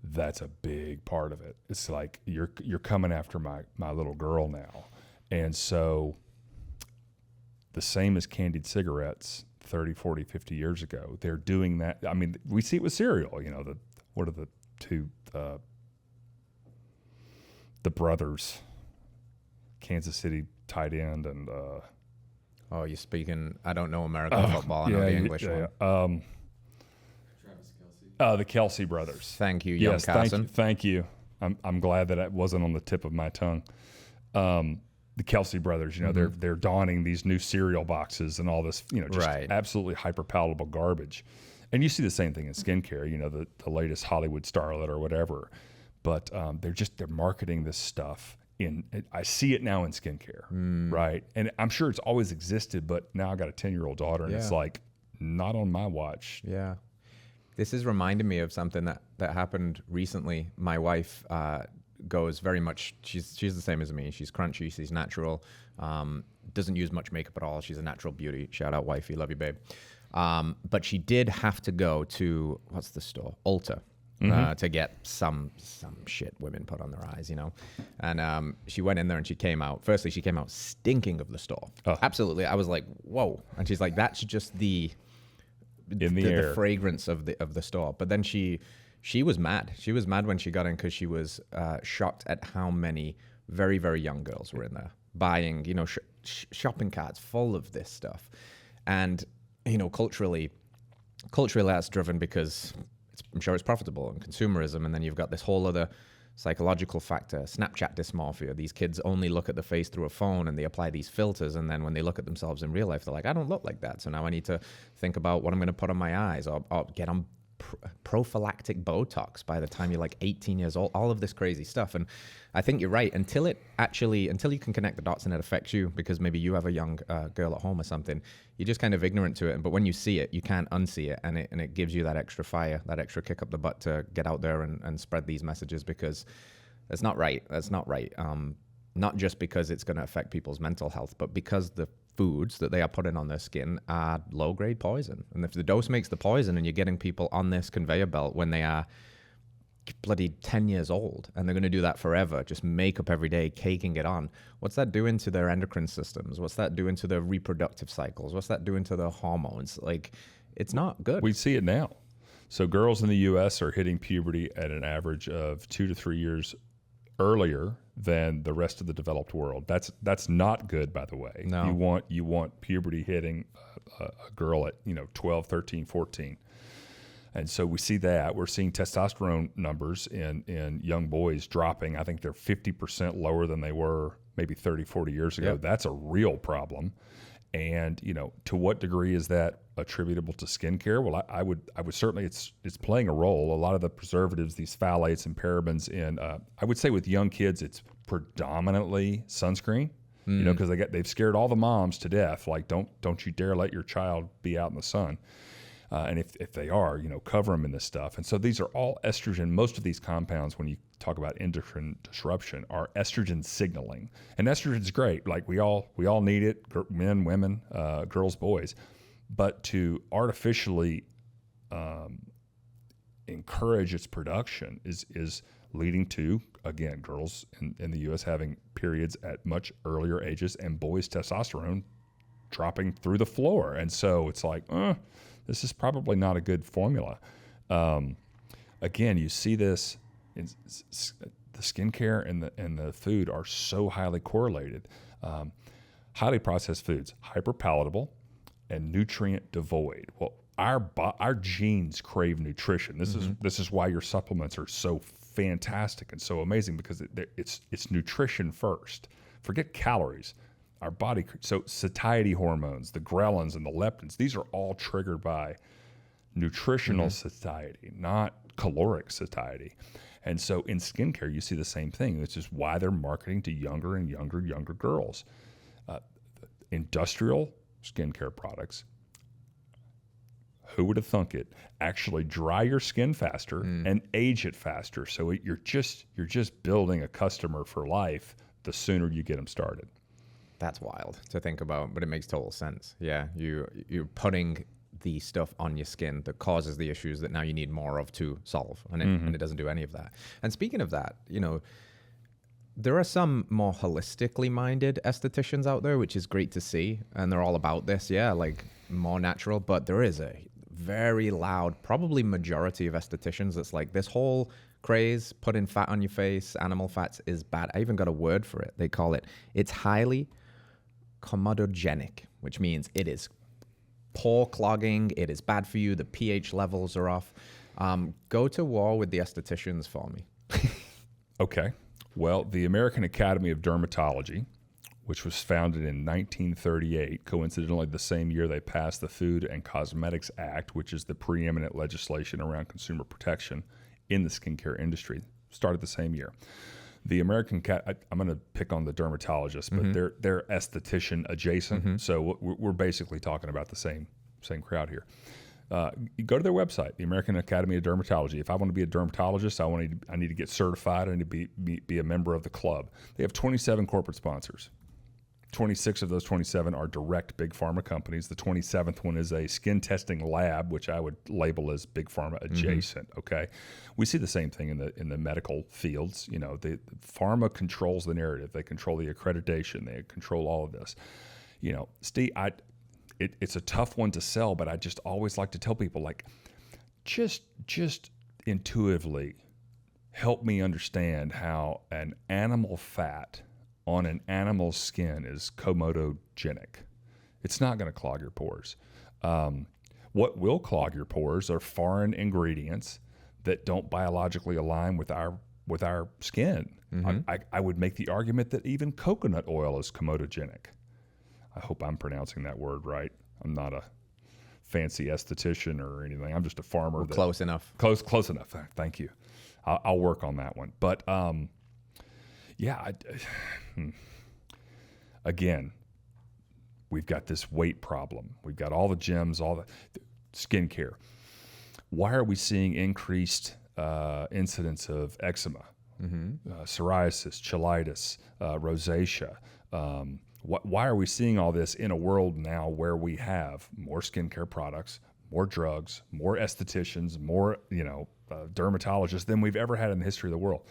that's a big part of it. It's like you're coming after my little girl now. And so the same as candied cigarettes 30, 40, 50 years ago, they're doing that. I mean, we see it with cereal, what are the 2, the brothers, Kansas City tight end and, oh, you're speaking, I don't know American football. I know the English one. Travis Kelce. The Kelce brothers. Thank you, young Carson. Thank you. I'm glad that it wasn't on the tip of my tongue. The Kelce brothers, they're donning these new cereal boxes and all this, just absolutely hyperpalatable garbage. And you see the same thing in skincare, you know, the latest Hollywood starlet or whatever. But they're marketing this stuff I see it now in skincare, right? And I'm sure it's always existed, but now I got a 10-year-old daughter, and it's like, not on my watch. Yeah. This is reminding me of something that happened recently. My wife goes very much, she's the same as me. She's crunchy, she's natural, doesn't use much makeup at all. She's a natural beauty. Shout out wifey, love you, babe. But she did have to go to, what's the store? Ulta. To get some shit women put on their eyes, you know. And she went in there and she came out. Firstly, she came out stinking of the store. Oh. Absolutely. I was like, whoa. And she's like, that's just the fragrance of the store. But then she was mad. She was mad when she got in because she was shocked at how many very, very young girls were in there buying, you know, shopping carts full of this stuff. And, you know, culturally that's driven because I'm sure it's profitable and consumerism. And then you've got this whole other psychological factor, Snapchat dysmorphia. These kids only look at the face through a phone and they apply these filters. And then when they look at themselves in real life, they're like, I don't look like that. So now I need to think about what I'm going to put on my eyes or get on prophylactic Botox by the time you're like 18 years old, all of this crazy stuff. And I think you're right. Until you can connect the dots and it affects you because maybe you have a young girl at home or something, you're just kind of ignorant to it. But when you see it, you can't unsee it. And it gives you that extra fire, that extra kick up the butt to get out there and spread these messages because that's not right. That's not right. Not just because it's going to affect people's mental health, but because the foods that they are putting on their skin are low-grade poison. And if the dose makes the poison and you're getting people on this conveyor belt when they are bloody 10 years old and they're going to do that forever, just makeup every day, caking it on, what's that doing to their endocrine systems? What's that doing to their reproductive cycles? What's that doing to their hormones? Like, it's not good. We see it now. So girls in the U.S. are hitting puberty at an average of 2 to 3 years earlier than the rest of the developed world. That's not good, by the way. No. You want puberty hitting a girl at 12, 13, 14. And so we see that. We're seeing testosterone numbers in young boys dropping. I think they're 50% lower than they were maybe 30, 40 years ago. Yep. That's a real problem. And, to what degree is that attributable to skincare? Well, I would certainly, it's playing a role. A lot of the preservatives, these phthalates and parabens in, I would say with young kids, it's predominantly sunscreen, because they've scared all the moms to death. Like, don't you dare let your child be out in the sun. And if they are, cover them in this stuff. And so these are all estrogen. Most of these compounds, when you talk about endocrine disruption, are estrogen signaling. And estrogen's great. Like we all need it, men, women, girls, boys. But to artificially encourage its production is leading to, again, girls in the U.S. having periods at much earlier ages and boys' testosterone dropping through the floor. And so it's like, this is probably not a good formula. Again, you see this, the skincare and the food are so highly correlated. Highly processed foods, hyperpalatable and nutrient devoid. Well, our genes crave nutrition. This is why your supplements are so fantastic and so amazing, because it's nutrition first. Forget calories. Our body, so satiety hormones, the ghrelins and the leptins, these are all triggered by nutritional satiety, not caloric satiety. And so in skincare, you see the same thing, which is why they're marketing to younger and younger girls. Industrial skincare products, who would have thunk it, actually dry your skin faster and age it faster. So you're just building a customer for life the sooner you get them started. That's wild to think about, but it makes total sense. Yeah, you're putting the stuff on your skin that causes the issues that now you need more of to solve, and it doesn't do any of that. And speaking of that, there are some more holistically minded estheticians out there, which is great to see, and they're all about this, like more natural. But there is a very loud, probably majority of estheticians that's like, this whole craze, putting fat on your face, animal fats is bad. I even got a word for it. They call it's highly comedogenic, which means it is pore clogging, it is bad for you, the pH levels are off. Go to war with the estheticians for me. Okay. Well, the American Academy of Dermatology, which was founded in 1938, coincidentally the same year they passed the Food and Cosmetics Act, which is the preeminent legislation around consumer protection in the skincare industry. Started the same year. The American I'm going to pick on the dermatologists, but they're esthetician adjacent, so we're basically talking about the same crowd here. You go to their website, the American Academy of Dermatology. If I want to be a dermatologist, I need to get certified. I need to be a member of the club. They have 27 corporate sponsors. 26 of those 27 are direct big pharma companies. The 27th one is a skin testing lab, which I would label as big pharma adjacent. Okay, we see the same thing in the medical fields. You know, the pharma controls the narrative. They control the accreditation. They control all of this. You know, Steve, it's a tough one to sell, but I just always like to tell people, like, just intuitively help me understand how an animal fat on an animal's skin is comedogenic. It's not going to clog your pores. What will clog your pores are foreign ingredients that don't biologically align with our skin. I would make the argument that even coconut oil is comedogenic. I hope I'm pronouncing that word right. I'm not a fancy esthetician or anything. I'm just a farmer. Close enough. Close enough. Thank you. I'll work on that one. But yeah, again, we've got this weight problem. We've got all the gyms, all the skincare. Why are we seeing increased incidence of eczema, psoriasis, cheilitis, rosacea? Why are we seeing all this in a world now where we have more skincare products, more drugs, more estheticians, more dermatologists than we've ever had in the history of the world?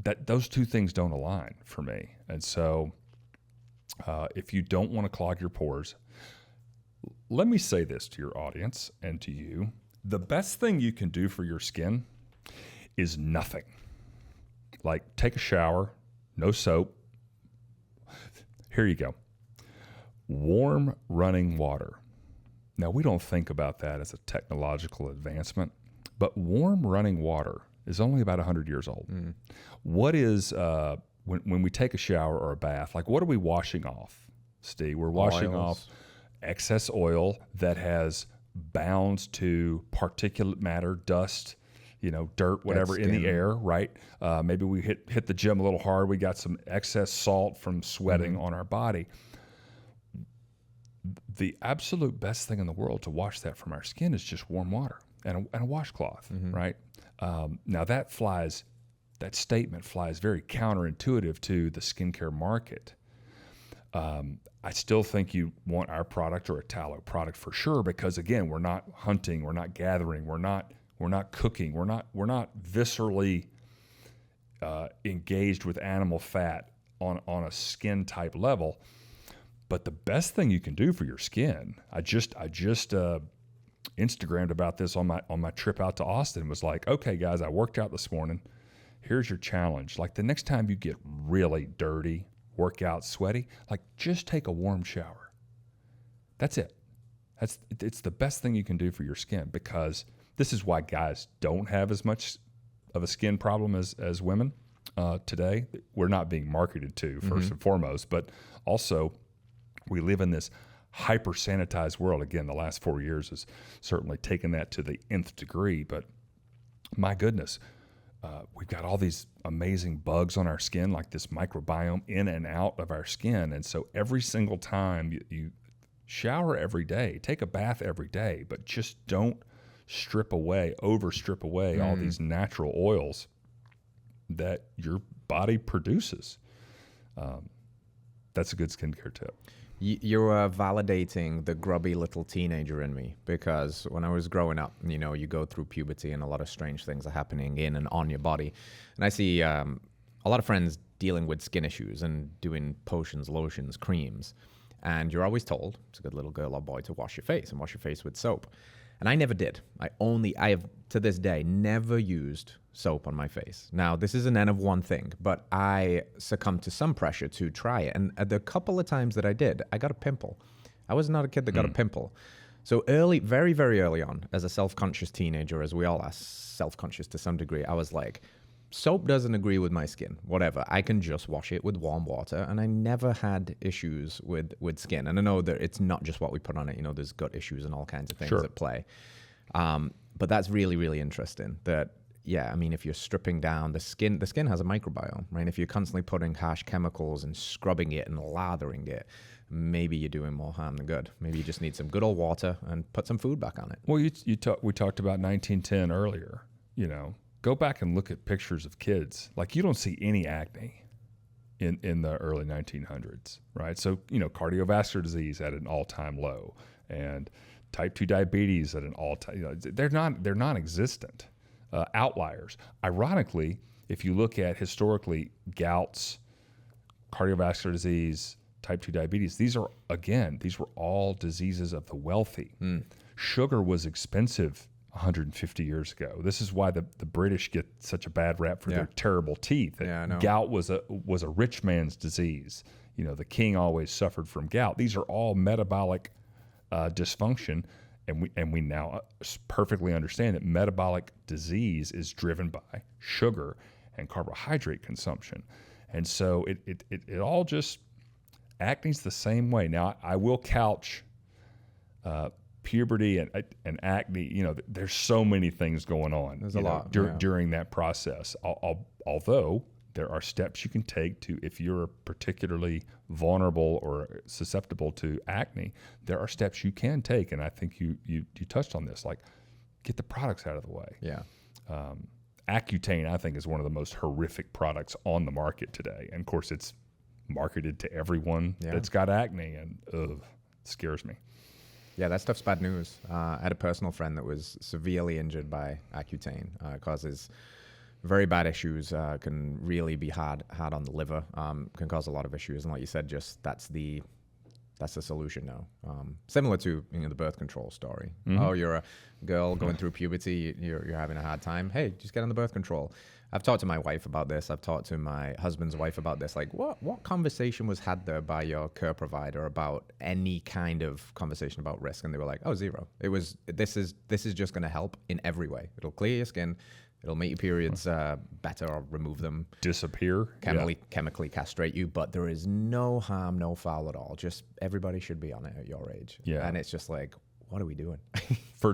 That those two things don't align for me. And so if you don't want to clog your pores, let me say this to your audience and to you. The best thing you can do for your skin is nothing. Like, take a shower, no soap. Here you go. Warm running water. Now, we don't think about that as a technological advancement, but warm running water is only about 100 years old. What is, when we take a shower or a bath, like, what are we washing off, Steve? We're washing off excess oil that has bound to particulate matter, dust, dirt, whatever, in the air, right? Maybe we hit the gym a little hard. We got some excess salt from sweating on our body. The absolute best thing in the world to wash that from our skin is just warm water and a washcloth, right? Now that statement flies very counterintuitive to the skincare market. I still think you want our product or a tallow product for sure, because again, we're not hunting, we're not gathering, we're not cooking, we're not viscerally engaged with animal fat on a skin type level. But the best thing you can do for your skin, I just Instagrammed about this on my trip out to Austin. Was like, okay, guys, I worked out this morning. Here's your challenge. Like, the next time you get really dirty, work out, sweaty, like, just take a warm shower. That's it. It's the best thing you can do for your skin, because this is why guys don't have as much of a skin problem as women today. We're not being marketed to, first and foremost, but also we live in this hyper sanitized world. Again, the last 4 years has certainly taken that to the nth degree, but my goodness, we've got all these amazing bugs on our skin, like this microbiome in and out of our skin. And so every single time you shower every day, take a bath every day, but just don't over strip away all these natural oils that your body produces. That's a good skincare tip. You're validating the grubby little teenager in me, because when I was growing up, you go through puberty and a lot of strange things are happening in and on your body. And I see a lot of friends dealing with skin issues and doing potions, lotions, creams. And you're always told, it's a good little girl or boy, to wash your face and wash your face with soap. And I never did. I have, to this day, never used soap on my face. Now, this is an N of one thing, but I succumbed to some pressure to try it. And the couple of times that I did, I got a pimple. I was not a kid that got a pimple. So very, very early on, as a self-conscious teenager, as we all are self-conscious to some degree, I was like, soap doesn't agree with my skin, whatever. I can just wash it with warm water, and I never had issues with skin. And I know that it's not just what we put on it. You know, there's gut issues and all kinds of things Sure. at play. But that's really, really interesting that, yeah, I mean, if you're stripping down the skin has a microbiome, right? If you're constantly putting harsh chemicals and scrubbing it and lathering it, maybe you're doing more harm than good. Maybe you just need some good old water and put some food back on it. Well, we talked about 1910 earlier. You know, go back and look at pictures of kids. Like, you don't see any acne in the early 1900s, right? So, you know, cardiovascular disease at an all-time low, and type 2 diabetes at an all-time. You know, they're non-existent. Outliers. Ironically, if you look at historically gouts, cardiovascular disease, type 2 diabetes, these were all diseases of the wealthy. Sugar was expensive 150 years ago. This is why the British get such a bad rap for their terrible teeth. Yeah, I know. Gout was a rich man's disease. You know, the king always suffered from gout. These are all metabolic dysfunction. And we now perfectly understand that metabolic disease is driven by sugar and carbohydrate consumption. And so it all just, acne's the same way. Now, I will couch puberty and acne. You know, there's so many things going on. There's a lot during that process. Although there are steps you can take to, if you're particularly vulnerable or susceptible to acne, there are steps you can take. And I think you touched on this, like, get the products out of the way. Yeah. Accutane, I think, is one of the most horrific products on the market today. And of course, it's marketed to everyone that's got acne, and it scares me. Yeah, that stuff's bad news. I had a personal friend that was severely injured by Accutane. It causes very bad issues, can really be hard on the liver, can cause a lot of issues. And like you said, just that's the solution now. Similar to, you know, the birth control story. Mm-hmm. Oh, you're a girl going through puberty, you're having a hard time. Hey, just get on the birth control. I've talked to my wife about this. I've talked to my husband's wife about this. Like, what conversation was had there by your care provider about any kind of conversation about risk? And they were like, oh, zero. It was, this is just going to help in every way. It'll clear your skin. It'll make your periods better or remove them. Disappear. Chemically castrate you. But there is no harm, no foul at all. Just everybody should be on it at your age. Yeah. And it's just like, what are we doing? for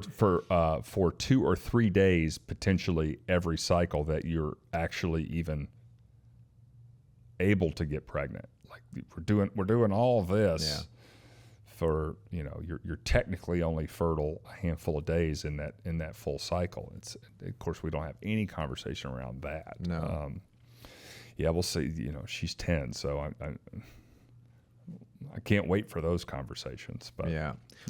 2 or 3 days, potentially every cycle, that you're actually even able to get pregnant. Like, we're doing all of this for, you know, you're technically only fertile a handful of days in that full cycle. It's, of course, we don't have any conversation around that. No. We'll see. You know, she's 10, so I can't wait for those conversations. But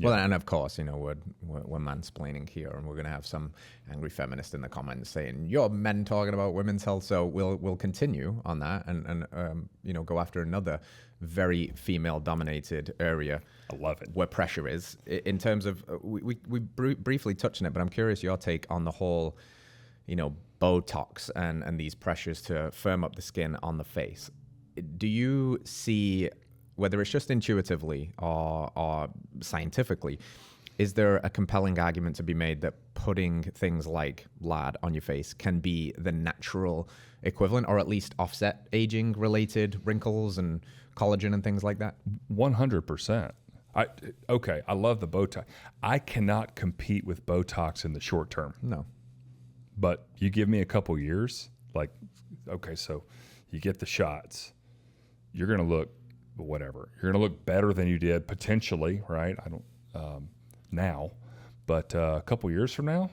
well, and of course, you know, we're mansplaining here, and we're going to have some angry feminist in the comments saying you're men talking about women's health. So we'll continue on that and you know, go after another very female-dominated area. I love it. Where pressure is in terms of we briefly touched on it, but I'm curious your take on the whole, you know, Botox and these pressures to firm up the skin on the face. Do you see, whether it's just intuitively or scientifically, is there a compelling argument to be made that putting things like lard on your face can be the natural equivalent, or at least offset aging-related wrinkles and collagen and things like that? 100%. I love the Botox. I cannot compete with Botox in the short term. No. But you give me a couple years, like, okay, so you get the shots, you're going to look whatever. You're going to look better than you did potentially, right? I don't now, but a couple years from now,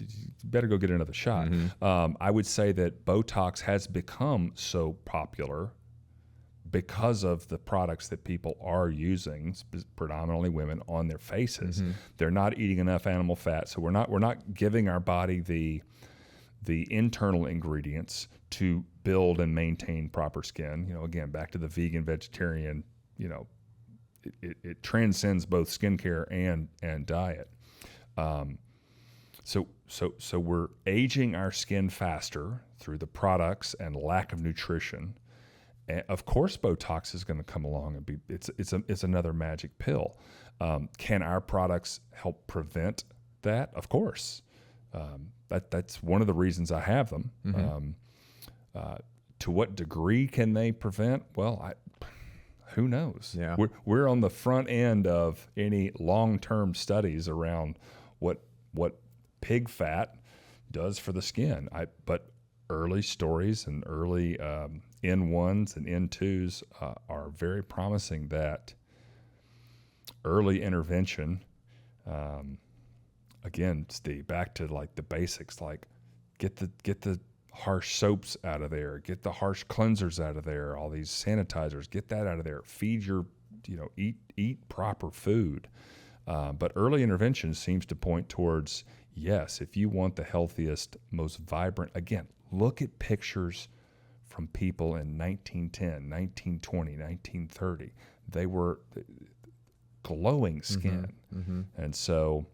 you better go get another shot. Mm-hmm. I would say that Botox has become so popular because of the products that people are using, predominantly women, on their faces. Mm-hmm. They're not eating enough animal fat, so we're not giving our body the internal ingredients to build and maintain proper skin. You know, again, back to the vegan, vegetarian, you know, it transcends both skincare and diet. So we're aging our skin faster through the products and lack of nutrition. And of course, Botox is going to come along and it's another magic pill. Can our products help prevent that? Of course. that's one of the reasons I have them. To what degree can they prevent? Well, who knows? Yeah. We're on the front end of any long-term studies around what pig fat does for the skin. But early stories and early N1s and N2s are very promising that early intervention, again, Steve, back to like the basics, like get the harsh soaps out of there, get the harsh cleansers out of there, all these sanitizers, get that out of there, feed your, eat proper food. But early intervention seems to point towards, yes, if you want the healthiest, most vibrant, again, look at pictures from people in 1910, 1920, 1930. They were glowing skin. And so,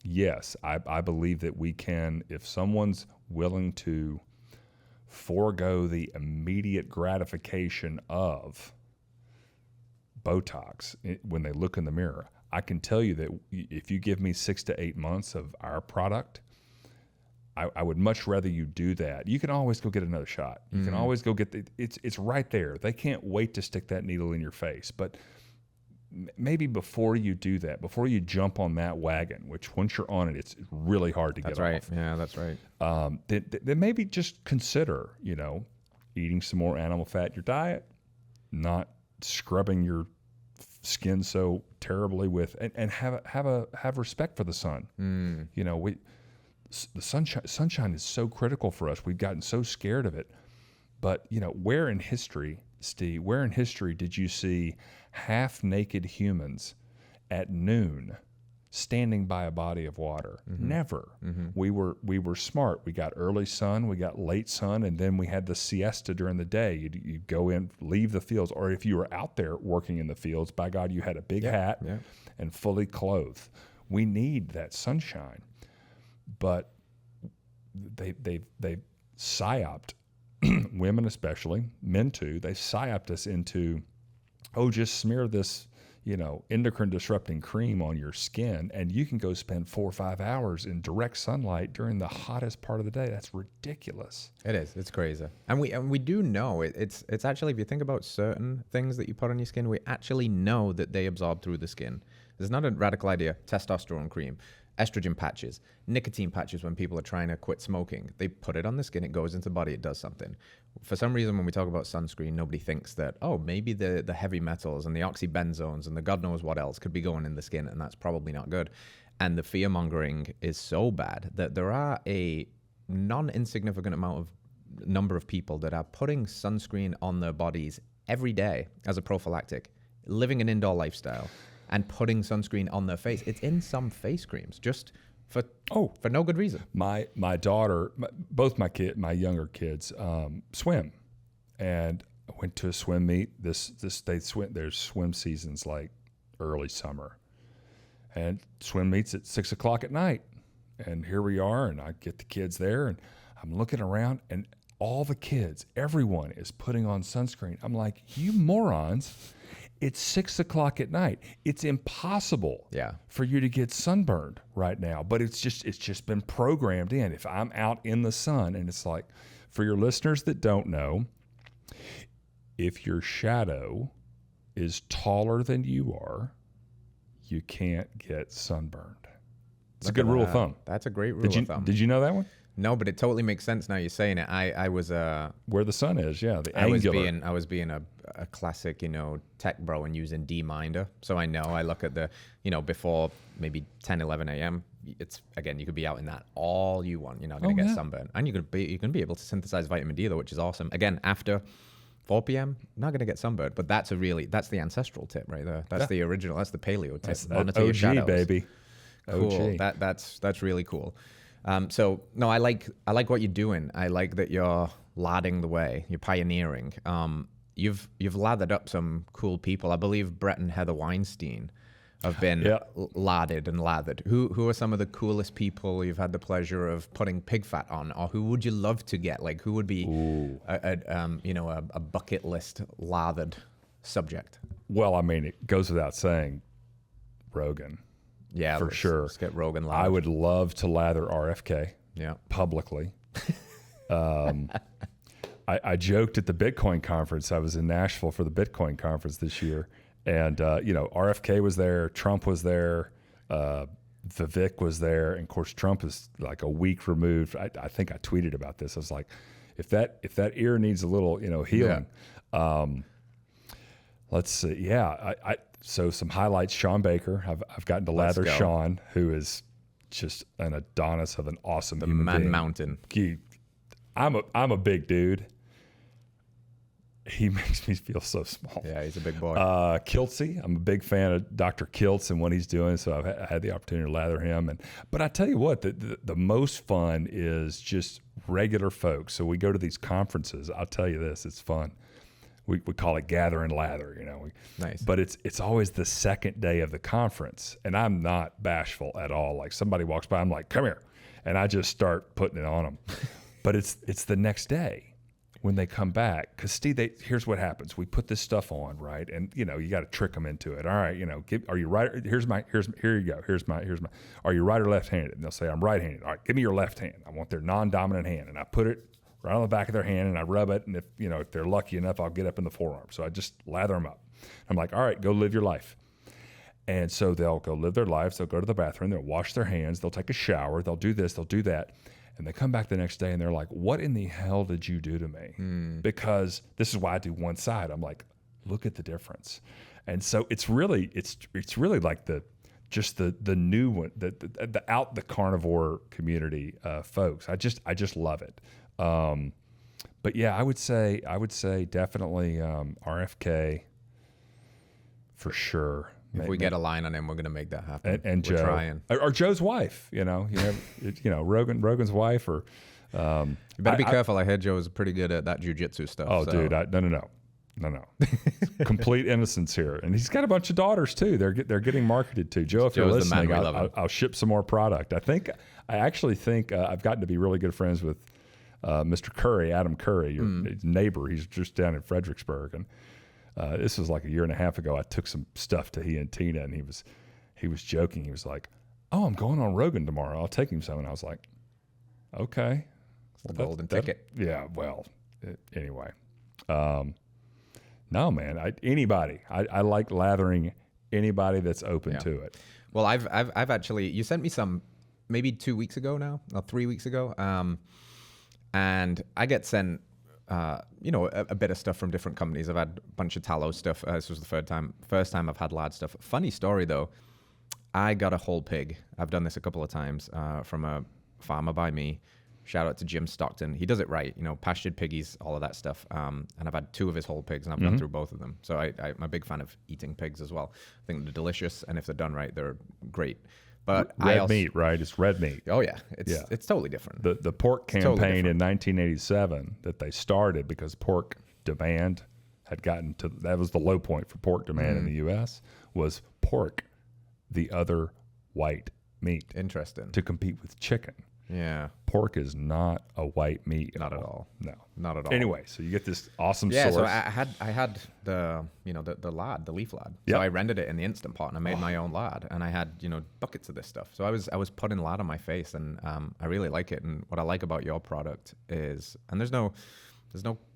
yes, I believe that we can, if someone's willing to forego the immediate gratification of Botox when they look in the mirror, I can tell you that if you give me 6 to 8 months of our product, I would much rather you do that. You can always go get another shot. You can always go get it's right there. They can't wait to stick that needle in your face. But maybe before you do that, before you jump on that wagon, which once you're on it, it's really hard to get off. Yeah, that's right. Then maybe just consider, eating some more animal fat in your diet, not scrubbing your skin so terribly with, and have respect for the sun. The sunshine is so critical for us. We've gotten so scared of it. But, where in history, Steve, where in history did you see half-naked humans at noon standing by a body of water? Never. We were smart. We got early sun, we got late sun, and then we had the siesta during the day. You'd go in, leave the fields, or if you were out there working in the fields, by God, you had a big hat and fully clothed. We need that sunshine. But they've psyoped women, especially men too. They psyoped us into, just smear this, endocrine disrupting cream on your skin, and you can go spend 4 or 5 hours in direct sunlight during the hottest part of the day. That's ridiculous. It is. It's crazy. And we do know it's actually, if you think about certain things that you put on your skin, we actually know that they absorb through the skin. There's not a radical idea. Testosterone cream, estrogen patches, nicotine patches when people are trying to quit smoking. They put it on the skin, it goes into the body, it does something. For some reason, when we talk about sunscreen, nobody thinks that, maybe the heavy metals and the oxybenzones and the God knows what else could be going in the skin, and that's probably not good. And the fear-mongering is so bad that there are a non-insignificant number of people that are putting sunscreen on their bodies every day as a prophylactic, living an indoor lifestyle, and putting sunscreen on their face. It's in some face creams, just for no good reason. My daughter, both my younger kids swim, and I went to a swim meet. There's swim seasons like early summer, and swim meets at 6 o'clock at night. And here we are, and I get the kids there, and I'm looking around, and all the kids, everyone is putting on sunscreen. I'm like, you morons. It's 6 o'clock at night. It's impossible for you to get sunburned right now, but it's just been programmed in. If I'm out in the sun, and it's like, for your listeners that don't know, if your shadow is taller than you are, you can't get sunburned. It's a good rule of thumb. That's a great rule of thumb. Did you know that one? No, but it totally makes sense now you're saying it. I was where the sun is, the angular. I was being a classic, tech bro and using D-Minder. So I know I look at the, before maybe 10, 11 a.m. It's again, you could be out in that all you want. You're not going to get sunburn, and you're going to be able to synthesize vitamin D though, which is awesome. Again, after 4 p.m., not going to get sunburned, but that's the ancestral tip right there. That's the original. That's the paleo tip. Monitor your shadows, baby. Cool. OG. That's really cool. So no, I like what you're doing. I like that you're larding the way. You're pioneering. You've lathered up some cool people. I believe Brett and Heather Weinstein have been larded and lathered. Who are some of the coolest people you've had the pleasure of putting pig fat on, or who would you love to get? Like, who would be a bucket list lathered subject? Well, I mean, it goes without saying, Rogan. Yeah, for sure. Let's get Rogan lathered. I would love to lather RFK. Yeah. publicly. I joked at the Bitcoin conference. I was in Nashville for the Bitcoin conference this year. And, RFK was there. Trump was there. Vivek was there. And, of course, Trump is like a week removed. I think I tweeted about this. I was like, if that ear needs a little, healing. Yeah. Let's see. Yeah. So some highlights, Sean Baker. I've gotten to lather Sean, who is just an Adonis of an awesome human being. Mountain. I'm a big dude. He makes me feel so small. Yeah, he's a big boy. Kiltsy, I'm a big fan of Dr. Kiltz and what he's doing, so I had the opportunity to lather him. But I tell you what, the most fun is just regular folks. So we go to these conferences. I'll tell you this, it's fun. We call it gather and lather, Nice. But it's always the second day of the conference, and I'm not bashful at all. Like somebody walks by, I'm like, come here, and I just start putting it on them. But it's the next day when they come back, because Steve, here's what happens. We put this stuff on, right? And you got to trick them into it. All right, are you right? Here you go. Here's my. Are you right or left-handed? And they'll say, I'm right-handed. All right, give me your left hand. I want their non-dominant hand, and I put it right on the back of their hand, and I rub it. And if they're lucky enough, I'll get up in the forearm. So I just lather them up. I'm like, all right, go live your life. And so they'll go live their lives. They'll go to the bathroom. They'll wash their hands. They'll take a shower. They'll do this. They'll do that. And they come back the next day and they're like, what in the hell did you do to me? Because this is why I do one side. I'm like, look at the difference. And so it's really like the new one, the out the carnivore community folks. I just love it. But yeah, I would say definitely RFK for sure. If we get a line on him, we're going to make that happen. And we're Joe, trying. or Joe's wife, Rogan's wife, or you better be careful. I heard Joe is pretty good at that jiu-jitsu stuff. Oh, so. Dude, no. Complete innocence here, and he's got a bunch of daughters too. They're getting marketed to. Joe, if you're listening, I'll ship some more product. I actually think I've gotten to be really good friends with Mr. Curry, Adam Curry, your neighbor. He's just down in Fredericksburg, and this was like a year and a half ago. I took some stuff to he and Tina, and he was joking. He was like, "Oh, I'm going on Rogan tomorrow. I'll take him some." And I was like, "Okay." It's the golden ticket. Yeah. Well, anyway, no, man. I like lathering anybody that's open to it. Well, I've actually, you sent me some maybe 2 weeks ago now, or 3 weeks ago, and I get sent. A bit of stuff from different companies. I've had a bunch of Tallow stuff. This was the first time I've had Lard stuff. Funny story though, I got a whole pig. I've done this a couple of times from a farmer by me. Shout out to Jim Stockton. He does it right, pastured piggies, all of that stuff. And I've had 2 of his whole pigs, and I've gone through both of them. So I'm a big fan of eating pigs as well. I think they're delicious, and if they're done right, they're great. But red meat, right? It's red meat. Oh yeah, it's totally different. The pork campaign in 1987 that they started because pork demand had gotten to, that was the low point for pork demand in the U.S. was pork, the other white meat. Interesting. To compete with chicken. Yeah. Pork is not a white meat. Not at all. No. Not at all. Anyway, so you get this awesome source. Yeah, so I had the the lard, the leaf lard. So I rendered it in the Instant Pot and I made my own lard, and I had buckets of this stuff. So I was putting lard on my face, and I really like it. And what I like about your product is, and there's no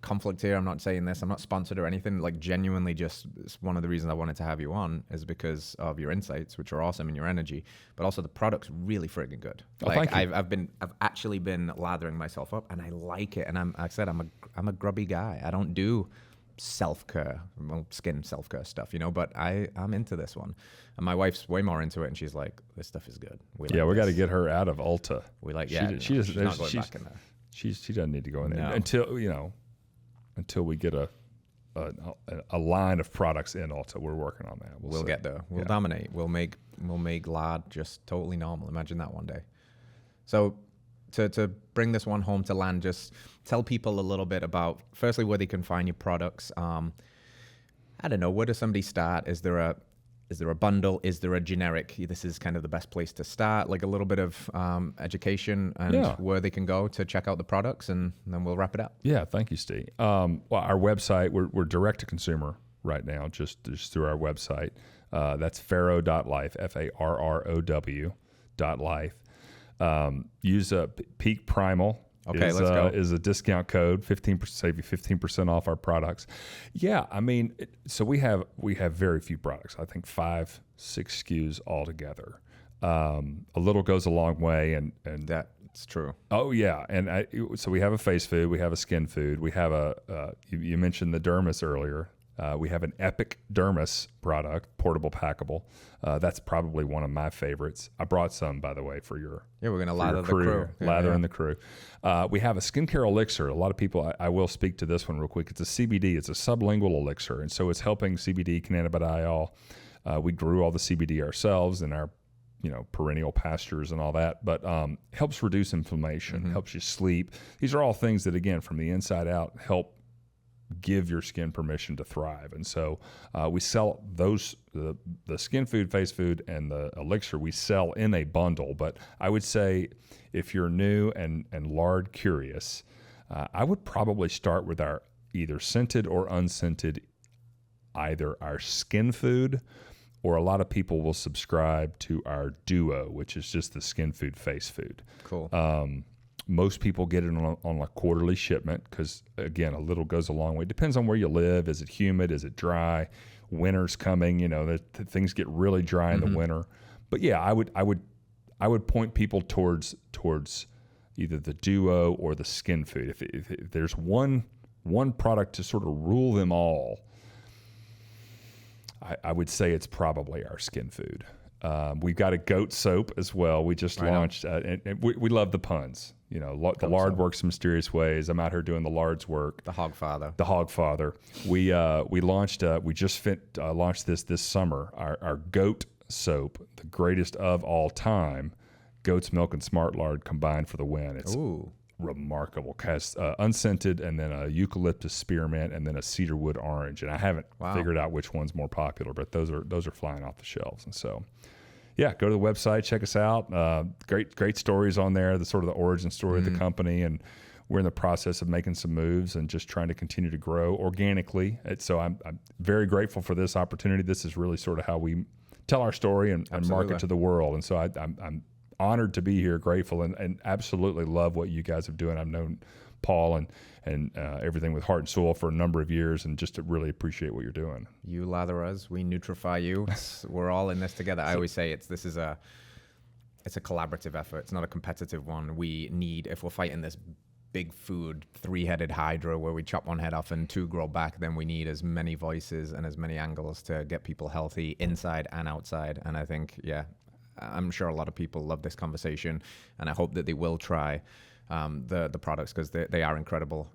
conflict here. I'm not saying this. I'm not sponsored or anything. Like, genuinely, just one of the reasons I wanted to have you on is because of your insights, which are awesome, and your energy. But also, the product's really friggin' good. Oh, thank you. I've actually been lathering myself up, and I like it. And I'm a grubby guy. I don't do self-care, skin self-care stuff, but I'm into this one. And my wife's way more into it, and she's like, this stuff is good. We got to get her out of Ulta. She's not going back in there. She doesn't need to go in there until we get a line of products in Ulta. We're working on that. We'll get there. We'll dominate. We'll make lard just totally normal. Imagine that one day. So to bring this one home to land, just tell people a little bit about, firstly, where they can find your products. I don't know, where does somebody start? Is there a bundle? Is there a generic? This is kind of the best place to start, like a little bit of education and where they can go to check out the products, and then we'll wrap it up. Yeah, thank you, Steve. Well, our website, we're direct to consumer right now, just through our website. That's farrow.life, FARROW.life. Use a Peak Primal. Okay, let's go. Is a discount code, 15%, save you 15% off our products. Yeah, I mean, so we have very few products. I think 5, 6 SKUs altogether. A little goes a long way, and that's true. Oh yeah, and so we have a face food, we have a skin food, we have you mentioned the dermis earlier. We have an Epic Dermis product, portable packable. That's probably one of my favorites. I brought some, by the way, for your we're gonna lather the crew. Lather in the crew. We have a skincare elixir. A lot of people, I will speak to this one real quick. It's a CBD. It's a sublingual elixir, and so it's helping CBD, cannabidiol. We grew all the CBD ourselves in our perennial pastures and all that, but helps reduce inflammation, helps you sleep. These are all things that, again, from the inside out, help give your skin permission to thrive. And so we sell those, the skin food, face food, and the elixir, we sell in a bundle. But I would say if you're new and lard curious, I would probably start with our either scented or unscented, either our skin food, or a lot of people will subscribe to our duo, which is just the skin food, face food. Cool. Most people get it on a quarterly shipment because, again, a little goes a long way. It depends on where you live. Is it humid? Is it dry? Winter's coming. Things get really dry in the winter. But yeah, I would point people towards either the duo or the skin food. If there's one product to sort of rule them all, I would say it's probably our skin food. We've got a goat soap as well. We just launched, and we love the puns. The Lard works in mysterious ways. I'm out here doing the Lard's work. The Hogfather. The Hogfather. We launched. We just launched this summer. Our goat soap, the greatest of all time. Goat's milk and smart lard combined for the win. It's remarkable. Has unscented, and then a eucalyptus spearmint, and then a cedarwood orange. And I haven't figured out which one's more popular, but those are flying off the shelves. And so, yeah, go to the website, check us out. Great stories on there. The sort of the origin story of the company, and we're in the process of making some moves and just trying to continue to grow organically. So I'm very grateful for this opportunity. This is really sort of how we tell our story and market to the world. And so I'm honored to be here, grateful, and absolutely love what you guys are doing. I've known Paul and everything with Heart and Soul for a number of years, and just to really appreciate what you're doing. You lather us, we nutrify you. We're all in this together. I always say it's a collaborative effort. It's not a competitive one. We need, if we're fighting this big food 3-headed hydra where we chop one head off and 2 grow back, then we need as many voices and as many angles to get people healthy inside and outside. And I think, I'm sure a lot of people love this conversation, and I hope that they will try the products because they are incredible.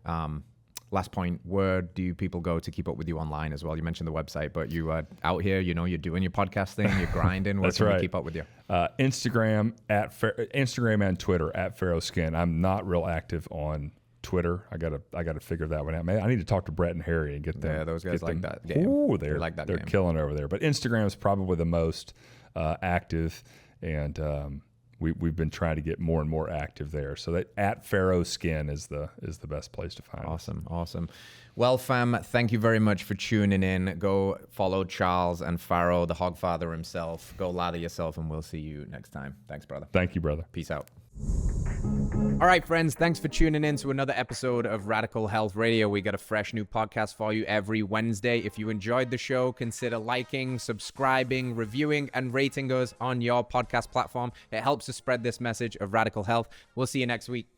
Last point, where do people go to keep up with you online as well? You mentioned the website, but you are out here, you're doing your podcast thing, you're grinding. Where can we keep up with you? Instagram and Twitter at Farrow Skin. I'm not real active on Twitter. I gotta figure that one out. Man, I need to talk to Brett and Harry and get them. Yeah, those guys like that game. Ooh, they're killing over there. But Instagram is probably the most active, and we've been trying to get more and more active there. So that at Farrow Skin is the best place to find us. Awesome. Well, fam, thank you very much for tuning in. Go follow Charles and Farrow, the Hogfather himself. Go lather yourself, and we'll see you next time. Thanks, brother. Thank you, brother. Peace out. All right, friends, thanks for tuning in to another episode of Radical Health Radio. We got a fresh new podcast for you every Wednesday. If you enjoyed the show, consider liking, subscribing, reviewing, and rating us on your podcast platform. It helps to spread this message of radical health. We'll see you next week.